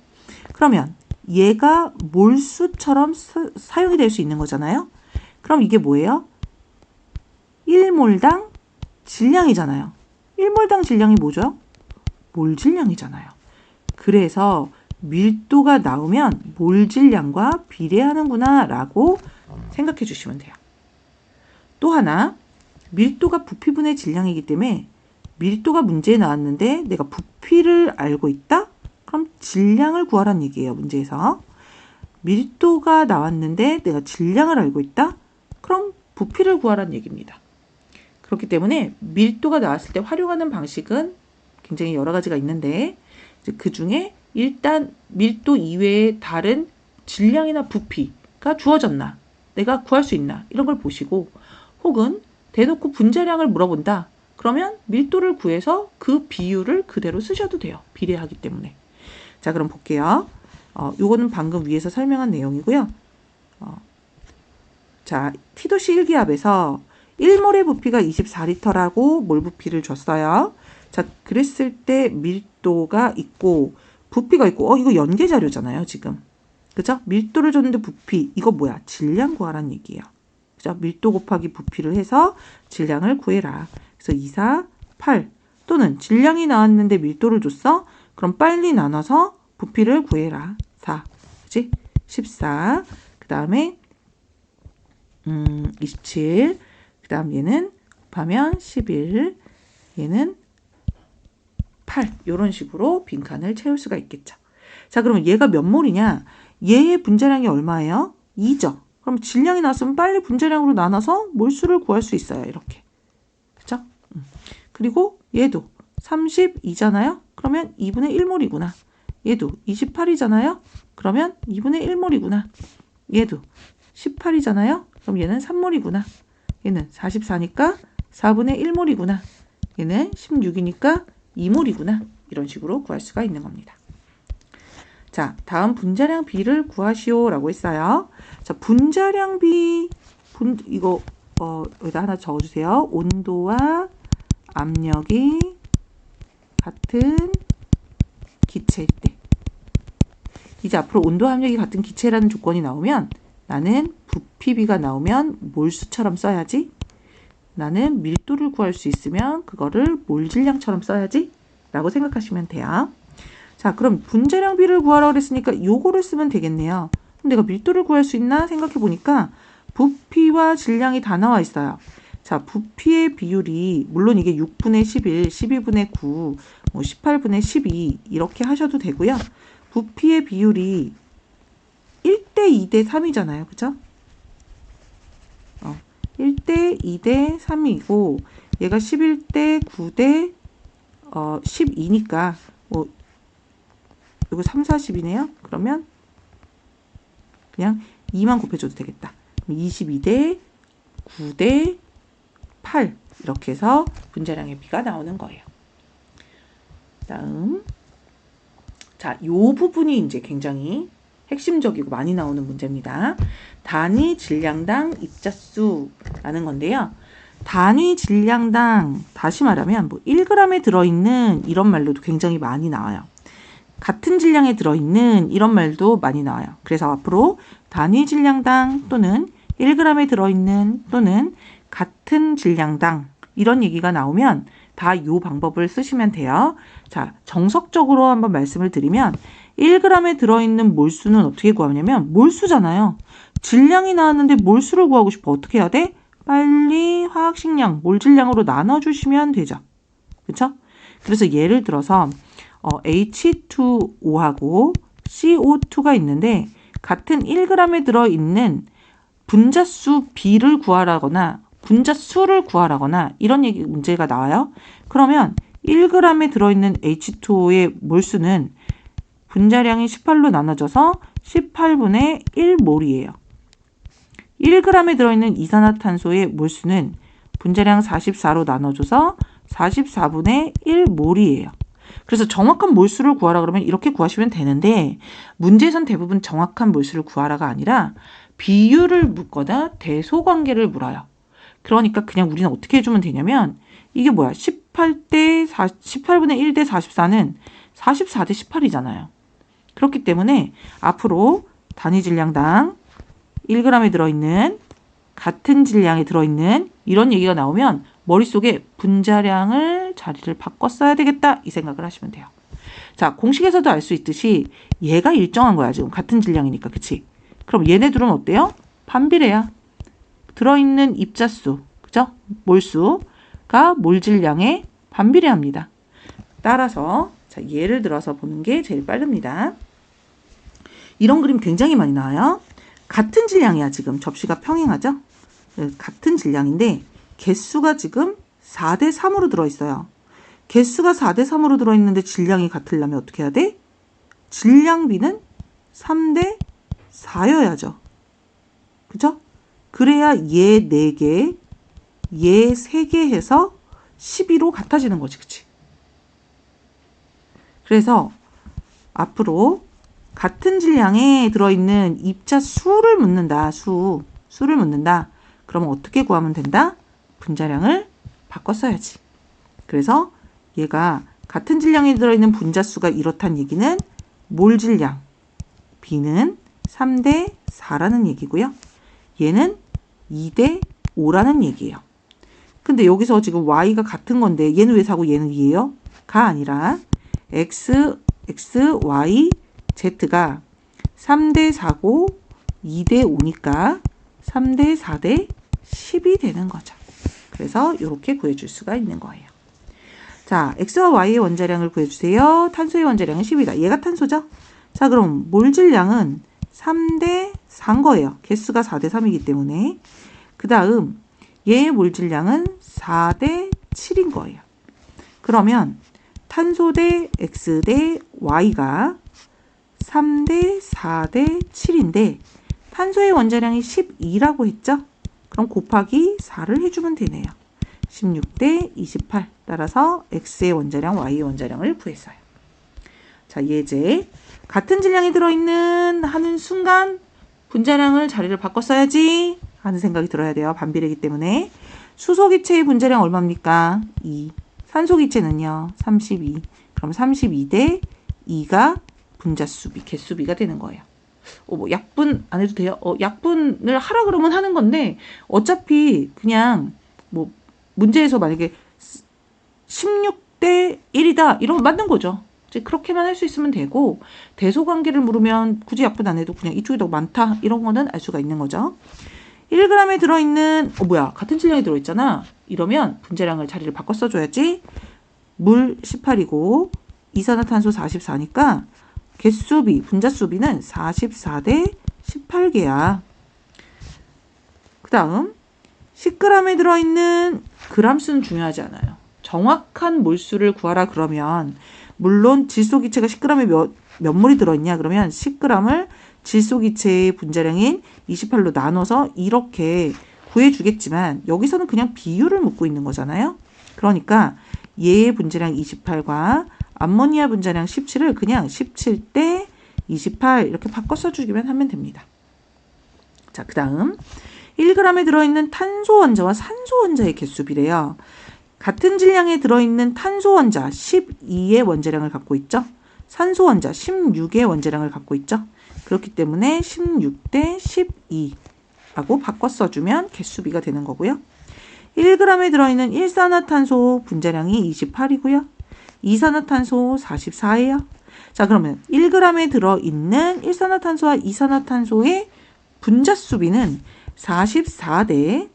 그러면 얘가 몰수처럼 사용이 될 수 있는 거잖아요. 그럼 이게 뭐예요? 1몰당 질량이잖아요. 1몰당 질량이 뭐죠? 몰 질량이잖아요. 그래서 밀도가 나오면 몰 질량과 비례하는구나 라고 생각해 주시면 돼요. 또 하나, 밀도가 부피분의 질량이기 때문에 밀도가 문제에 나왔는데 내가 부피를 알고 있다? 그럼 질량을 구하라는 얘기예요. 문제에서. 밀도가 나왔는데 내가 질량을 알고 있다? 그럼 부피를 구하라는 얘기입니다. 그렇기 때문에 밀도가 나왔을 때 활용하는 방식은 굉장히 여러 가지가 있는데 그 중에 일단 밀도 이외에 다른 질량이나 부피가 주어졌나? 내가 구할 수 있나? 이런 걸 보시고 혹은 대놓고 분자량을 물어본다. 그러면 밀도를 구해서 그 비율을 그대로 쓰셔도 돼요. 비례하기 때문에. 자, 그럼 볼게요. 요거는 방금 위에서 설명한 내용이고요. 자, T도시 1기압에서 1몰의 부피가 24리터라고 몰 부피를 줬어요. 자, 그랬을 때 밀도가 있고 부피가 있고 이거 연계 자료잖아요, 지금. 그죠? 밀도를 줬는데 부피, 이거 뭐야? 질량 구하라는 얘기예요. 그죠? 밀도 곱하기 부피를 해서 질량을 구해라. 그래서 2, 4, 8 또는 질량이 나왔는데 밀도를 줬어? 그럼 빨리 나눠서 부피를 구해라. 4, 그치? 14, 그 다음에 27, 그 다음 얘는 곱하면 11, 얘는 8 이런 식으로 빈칸을 채울 수가 있겠죠. 자, 그러면 얘가 몇 몰이냐? 얘의 분자량이 얼마예요? 2죠. 그럼 질량이 나왔으면 빨리 분자량으로 나눠서 몰수를 구할 수 있어요. 이렇게. 그죠? 그리고 얘도 32잖아요. 그러면 2분의 1몰이구나. 얘도 28이잖아요. 그러면 2분의 1몰이구나. 얘도 18이잖아요. 그럼 얘는 3몰이구나. 얘는 44니까 4분의 1몰이구나. 얘는 16이니까 2몰이구나. 이런 식으로 구할 수가 있는 겁니다. 자, 다음 분자량 B를 구하시오 라고 했어요. 자, 분자량 B, 이거 여기다 하나 적어주세요. 온도와 압력이 같은 기체일 때. 이제 앞으로 온도와 압력이 같은 기체라는 조건이 나오면 나는 부피비가 나오면 몰수처럼 써야지. 나는 밀도를 구할 수 있으면 그거를 몰질량처럼 써야지 라고 생각하시면 돼요. 자, 그럼 분자량 B를 구하라고 그랬으니까 요거를 쓰면 되겠네요. 그럼 내가 밀도를 구할 수 있나 생각해 보니까 부피와 질량이 다 나와 있어요. 자, 부피의 비율이 물론 이게 6분의 11, 12분의 9, 18분의 12 이렇게 하셔도 되고요. 부피의 비율이 1대 2대 3이잖아요. 그죠? 1대 2대 3이고 얘가 11대 9대 12니까 이거 3, 40이네요. 그러면 그냥 2만 곱해줘도 되겠다. 22대 9대 8 이렇게 해서 분자량의 B가 나오는 거예요. 다음 자, 요 부분이 이제 굉장히 핵심적이고 많이 나오는 문제입니다. 단위 질량당 입자수라는 건데요. 단위 질량당 다시 말하면 1g에 들어있는 이런 말로도 굉장히 많이 나와요. 같은 질량에 들어있는 이런 말도 많이 나와요. 그래서 앞으로 단위 질량당 또는 1g에 들어있는 또는 같은 질량당 이런 얘기가 나오면 다 이 방법을 쓰시면 돼요. 자, 정석적으로 한번 말씀을 드리면 1g에 들어있는 몰수는 어떻게 구하냐면 몰수잖아요. 질량이 나왔는데 몰수를 구하고 싶어. 어떻게 해야 돼? 빨리 화학식량, 몰질량으로 나눠주시면 되죠. 그렇죠? 그래서 예를 들어서 H2O하고 CO2가 있는데 같은 1g에 들어있는 분자수 B를 구하라거나 분자수를 구하라거나 이런 문제가 나와요. 그러면 1g에 들어있는 H2O의 몰수는 분자량이 18로 나눠져서 18분의 1몰이에요. 1g에 들어있는 이산화탄소의 몰수는 분자량 44로 나눠져서 44분의 1몰이에요. 그래서 정확한 몰수를 구하라 그러면 이렇게 구하시면 되는데 문제에선 대부분 정확한 몰수를 구하라가 아니라 비율을 묻거나 대소관계를 물어요. 그러니까 그냥 우리는 어떻게 해주면 되냐면 이게 뭐야? 18분의 1대 44는 44대 18이잖아요. 그렇기 때문에 앞으로 단위 질량당 1g에 들어있는 같은 질량에 들어있는 이런 얘기가 나오면 머릿속에 분자량을 자리를 바꿔 써야 되겠다 이 생각을 하시면 돼요. 자, 공식에서도 알 수 있듯이 얘가 일정한 거야. 지금 같은 질량이니까. 그치? 그럼 얘네들은 어때요? 반비례야. 들어있는 입자수, 그죠? 몰수가 몰질량에 반비례합니다. 따라서 자, 예를 들어서 보는 게 제일 빠릅니다. 이런 그림 굉장히 많이 나와요. 같은 질량이야. 지금 접시가 평행하죠? 같은 질량인데 개수가 지금 4대 3으로 들어있어요. 개수가 4대 3으로 들어있는데 질량이 같으려면 어떻게 해야 돼? 질량비는 3대 4여야죠. 그죠? 그래야 얘 4개, 얘 3개 해서 12로 같아지는 거지. 그치? 그래서 앞으로 같은 질량에 들어있는 입자 수를 묻는다. 수를 묻는다. 그러면 어떻게 구하면 된다? 분자량을 바꿔 써야지. 그래서 얘가 같은 질량에 들어있는 분자수가 이렇다는 얘기는 몰질량 B는 3대 4라는 얘기고요. 얘는 2대 5라는 얘기예요. 근데 여기서 지금 Y가 같은 건데 얘는 왜 4고 얘는 2예요? 가 아니라 X, Y, Z가 3대 4고 2대 5니까 3대 4대 10이 되는 거죠. 그래서 이렇게 구해줄 수가 있는 거예요. 자, X와 Y의 원자량을 구해주세요. 탄소의 원자량은 10이다. 얘가 탄소죠? 자, 그럼 몰질량은 3대 4인 거예요. 개수가 4대 3이기 때문에. 그 다음 얘의 몰질량은 4대 7인 거예요. 그 그러면 탄소 대 X 대 Y가 3 대 4 대 7인데 탄소의 원자량이 12라고 했죠? 그럼 곱하기 4를 해주면 되네요. 16 대 28. 따라서 X의 원자량, Y의 원자량을 구했어요. 자, 예제. 같은 질량이 들어있는 하는 순간 분자량을 자리를 바꿔 써야지 하는 생각이 들어야 돼요. 반비례이기 때문에. 수소기체의 분자량 얼마입니까? 2. 산소기체는요? 32. 그럼 32 대 2가 분자수비, 개수비가 되는 거예요. 뭐 약분 안 해도 돼요? 약분을 하라 그러면 하는 건데 어차피 그냥 뭐 문제에서 만약에 16대 1이다 이러면 맞는 거죠. 이제 그렇게만 할 수 있으면 되고 대소관계를 물으면 굳이 약분 안 해도 그냥 이쪽이 더 많다 이런 거는 알 수가 있는 거죠. 1g에 들어있는 같은 질량이 들어있잖아. 이러면 분자량을 자리를 바꿔 써줘야지. 물 18이고 이산화탄소 44니까 개수비, 분자수비는 44 대 18개야. 그 다음 10g에 들어있는 그람수는 중요하지 않아요. 정확한 몰수를 구하라 그러면 물론 질소기체가 10g에 몇 몰이 들어있냐 그러면 10g을 질소기체의 분자량인 28로 나눠서 이렇게 구해주겠지만 여기서는 그냥 비율을 묻고 있는 거잖아요. 그러니까 얘의 분자량 28과 암모니아 분자량 17을 그냥 17대 28 이렇게 바꿔 써주기만 하면 됩니다. 자, 그 다음 1g에 들어있는 탄소 원자와 산소 원자의 개수비래요. 같은 질량에 들어있는 탄소 원자 12의 원자량을 갖고 있죠. 산소 원자 16의 원자량을 갖고 있죠. 그렇기 때문에 16대 12라고 바꿔 써주면 개수비가 되는 거고요. 1g에 들어있는 일산화탄소 분자량이 28이고요. 이산화탄소 44예요. 자, 그러면 1g에 들어있는 일산화탄소와 이산화탄소의 분자수비는 44대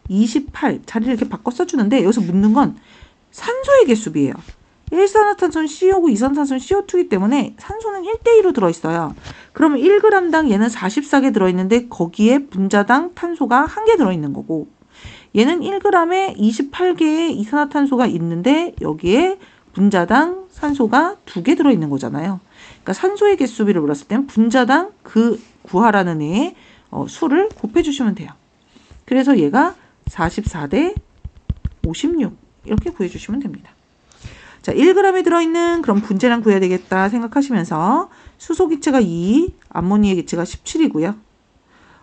28 자리를 이렇게 바꿔 써주는데 여기서 묻는 건 산소의 개수비예요. 일산화탄소는 CO고 이산화탄소는 CO2이기 때문에 산소는 1대2로 들어있어요. 그러면 1g당 얘는 44개 들어있는데 거기에 분자당 탄소가 1개 들어있는 거고 얘는 1g에 28개의 이산화탄소가 있는데 여기에 분자당 산소가 2개 들어있는 거잖아요. 그러니까 산소의 개수비를 물었을 때는 분자당 그 구하라는 애의 수를 곱해주시면 돼요. 그래서 얘가 44대 56 이렇게 구해주시면 됩니다. 자, 1g에 들어있는 그럼 분자량 구해야 되겠다 생각하시면서 수소기체가 2, 암모니아 기체가 17이고요.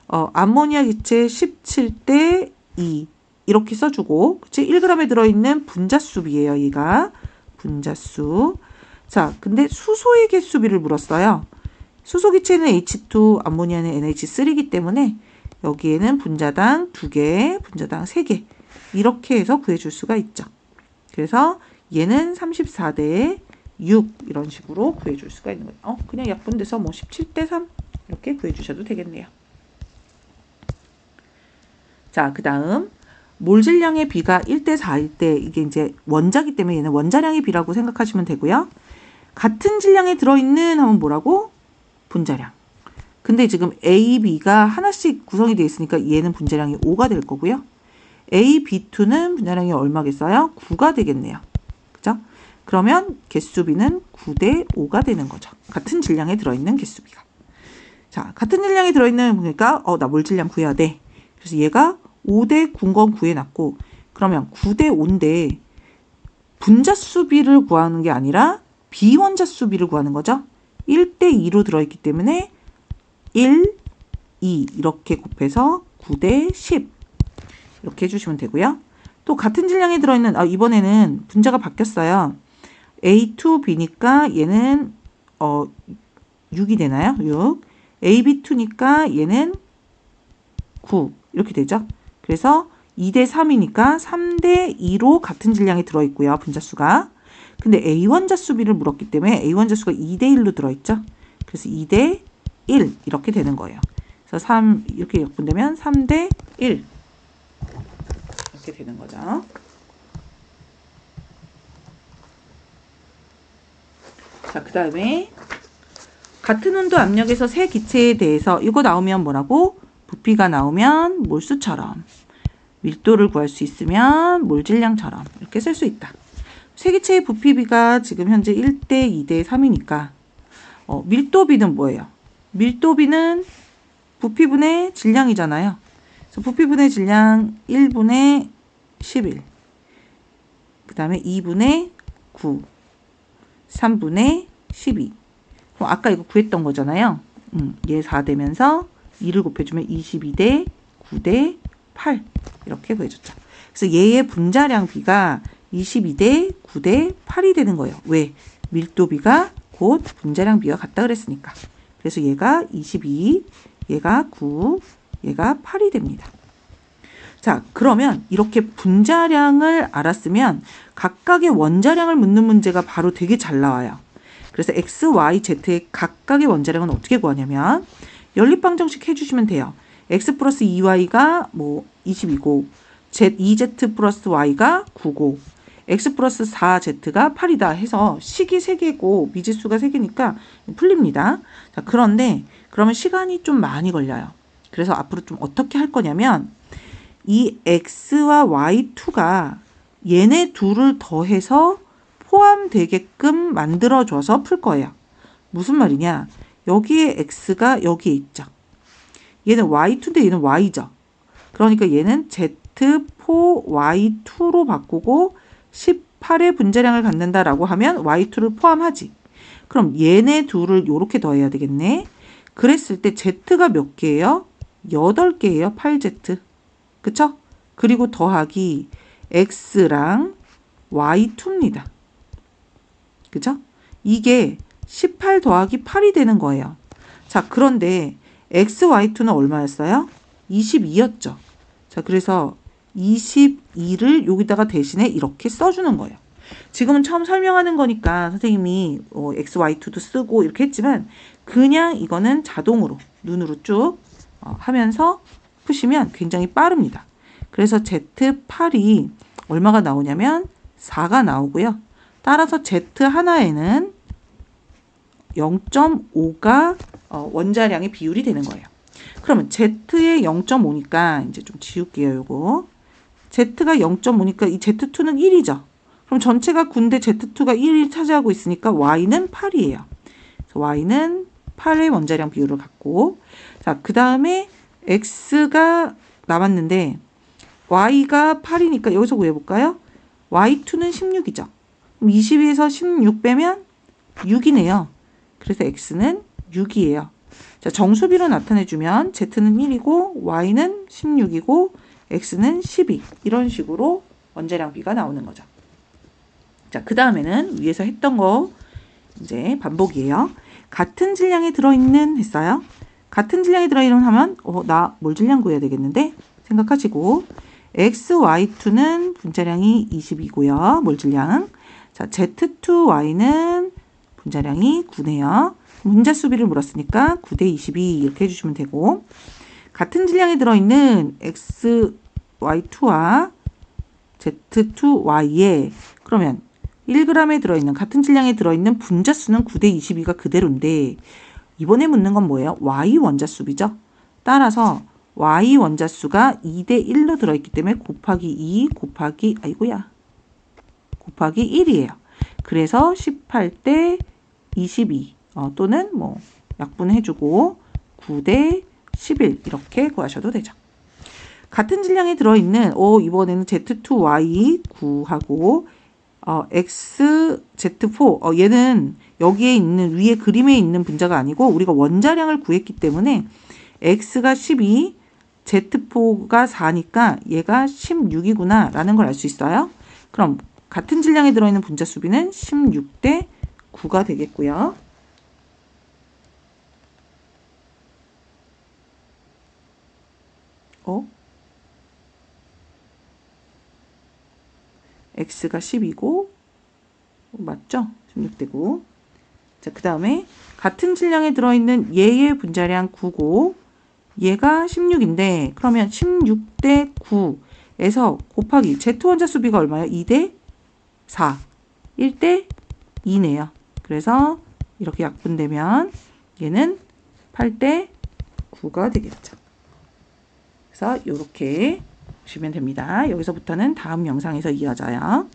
암모니아 기체 17대 2 이렇게 써주고 그치? 1g에 들어있는 분자수비예요. 얘가 분자수. 자, 근데 수소의 개수비를 물었어요. 수소기체는 H2, 암모니아는 NH3이기 때문에 여기에는 분자당 2개, 분자당 3개 이렇게 해서 구해줄 수가 있죠. 그래서 얘는 34대 6 이런 식으로 구해줄 수가 있는 거예요. 그냥 약분돼서 뭐 17대 3 이렇게 구해주셔도 되겠네요. 자, 그 다음 몰질량의 비가 1대 4일 때 이게 이제 원자기 때문에 얘는 원자량의 비라고 생각하시면 되고요. 같은 질량에 들어있는 하면 뭐라고? 분자량. 근데 지금 A, B가 하나씩 구성이 되어 있으니까 얘는 분자량이 5가 될 거고요. A, B2는 분자량이 얼마겠어요? 9가 되겠네요. 그죠? 그러면 개수비는 9대 5가 되는 거죠. 같은 질량에 들어있는 개수비가. 자, 같은 질량에 들어있는 그러니까 나 몰질량 구해야 돼. 그래서 얘가 5대 9건 구해놨고 그러면 9대 5인데 분자수비를 구하는 게 아니라 비원자수비를 구하는 거죠. 1대 2로 들어있기 때문에 1, 2 이렇게 곱해서 9대 10 이렇게 해주시면 되고요. 또 같은 질량에 들어있는 이번에는 분자가 바뀌었어요. A2B니까 얘는 6이 되나요? 6. AB2니까 얘는 9 이렇게 되죠. 그래서 2대 3이니까 3대 2로 같은 질량에 들어있고요. 분자수가. 근데 A원자수비를 물었기 때문에 A원자수가 2대 1로 들어있죠. 그래서 2대 1 이렇게 되는 거예요. 그래서 3 이렇게 약분되면 3대 1 이렇게 되는 거죠. 자, 그 다음에 같은 온도 압력에서 세 기체에 대해서 이거 나오면 뭐라고? 부피가 나오면 몰수처럼 밀도를 구할 수 있으면 몰질량처럼 이렇게 쓸 수 있다. 세기체의 부피비가 지금 현재 1대 2대 3이니까 밀도비는 뭐예요? 밀도비는 부피분의 질량이잖아요. 그래서 부피분의 질량 1분의 11, 그 다음에 2분의 9, 3분의 12. 그럼 아까 이거 구했던 거잖아요. 얘 4 되면서 2를 곱해주면 22대 9대 8 이렇게 구해줬죠. 그래서 얘의 분자량 비가 22대 9대 8이 되는 거예요. 왜? 밀도비가 곧 분자량 비와 같다 그랬으니까. 그래서 얘가 22, 얘가 9, 얘가 8이 됩니다. 자, 그러면 이렇게 분자량을 알았으면 각각의 원자량을 묻는 문제가 바로 되게 잘 나와요. 그래서 x, y, z의 각각의 원자량은 어떻게 구하냐면 연립방정식 해주시면 돼요. x 플러스 2y가 뭐 20이고 z2z 플러스 y가 9고 x 플러스 4z가 8이다 해서 식이 3개고 미지수가 3개니까 풀립니다. 자, 그런데 그러면 시간이 좀 많이 걸려요. 그래서 앞으로 좀 어떻게 할 거냐면 이 x와 y2가 얘네 둘을 더해서 포함되게끔 만들어줘서 풀 거예요. 무슨 말이냐? 여기에 x가 여기에 있죠. 얘는 y2인데 얘는 y죠. 그러니까 얘는 z4y2로 바꾸고 18의 분자량을 갖는다라고 하면 y2를 포함하지. 그럼 얘네 둘을 이렇게 더해야 되겠네. 그랬을 때 z가 몇 개예요? 8개예요. 8z. 그쵸? 그리고 더하기 x랑 y2입니다. 그죠? 이게 18 더하기 8이 되는 거예요. 자, 그런데 x, y2는 얼마였어요? 22였죠. 자, 그래서 22를 여기다가 대신에 이렇게 써주는 거예요. 지금은 처음 설명하는 거니까 선생님이 x, y2도 쓰고 이렇게 했지만 그냥 이거는 자동으로 눈으로 쭉 하면서 푸시면 굉장히 빠릅니다. 그래서 Z8이 얼마가 나오냐면 4가 나오고요. 따라서 Z 하나에는 0.5가 원자량의 비율이 되는 거예요. 그러면 Z의 0.5니까 이제 좀 지울게요. 요거. Z가 0.5니까 이 Z2는 1이죠. 그럼 전체가 9인데 Z2가 1을 차지하고 있으니까 Y는 8이에요. 그래서 Y는 8의 원자량 비율을 갖고 자, 그 다음에 X가 남았는데 Y가 8이니까 여기서 구해볼까요? Y2는 16이죠. 그럼 22에서 16 빼면 6이네요. 그래서 X는 6이에요. 자, 정수비로 나타내주면 Z는 1이고 Y는 16이고 X는 12 이런 식으로 원자량 비가 나오는 거죠. 자, 그 다음에는 위에서 했던 거 이제 반복이에요. 같은 질량에 들어있는 했어요. 같은 질량에 들어있는 하면 나 몰 질량 구해야 되겠는데 생각하시고 X, Y2는 분자량이 20이고요. 몰 질량. 자, Z2Y는 분자량이 9네요. 분자 수비를 물었으니까 9대 22 이렇게 해주시면 되고 같은 질량에 들어있는 X, Y2와 Z2Y에 그러면 1g에 들어있는 같은 질량에 들어있는 분자수는 9대 22가 그대로인데 이번에 묻는 건 뭐예요? Y 원자수비죠. 따라서 Y 원자수가 2대 1로 들어있기 때문에 곱하기 2 곱하기 곱하기 1이에요. 그래서 18대 22 또는 뭐 약분해주고 9대 11 이렇게 구하셔도 되죠. 같은 질량에 들어있는 이번에는 Z2Y 9하고 X, Z4 얘는 여기에 있는 위에 그림에 있는 분자가 아니고 우리가 원자량을 구했기 때문에 X가 12, Z4가 4니까 얘가 16이구나 라는 걸 알 수 있어요. 그럼 같은 질량에 들어있는 분자 수비는 16대 9가 되겠고요. X가 10이고 맞죠? 16대 9. 자, 그 다음에 같은 질량에 들어있는 얘의 분자량 9고 얘가 16인데 그러면 16대 9에서 곱하기 Z 원자 수비가 얼마예요? 2대 4. 1대 2네요. 그래서 이렇게 약분되면 얘는 8대 9가 되겠죠. 그래서 이렇게 보시면 됩니다. 여기서부터는 다음 영상에서 이어져요.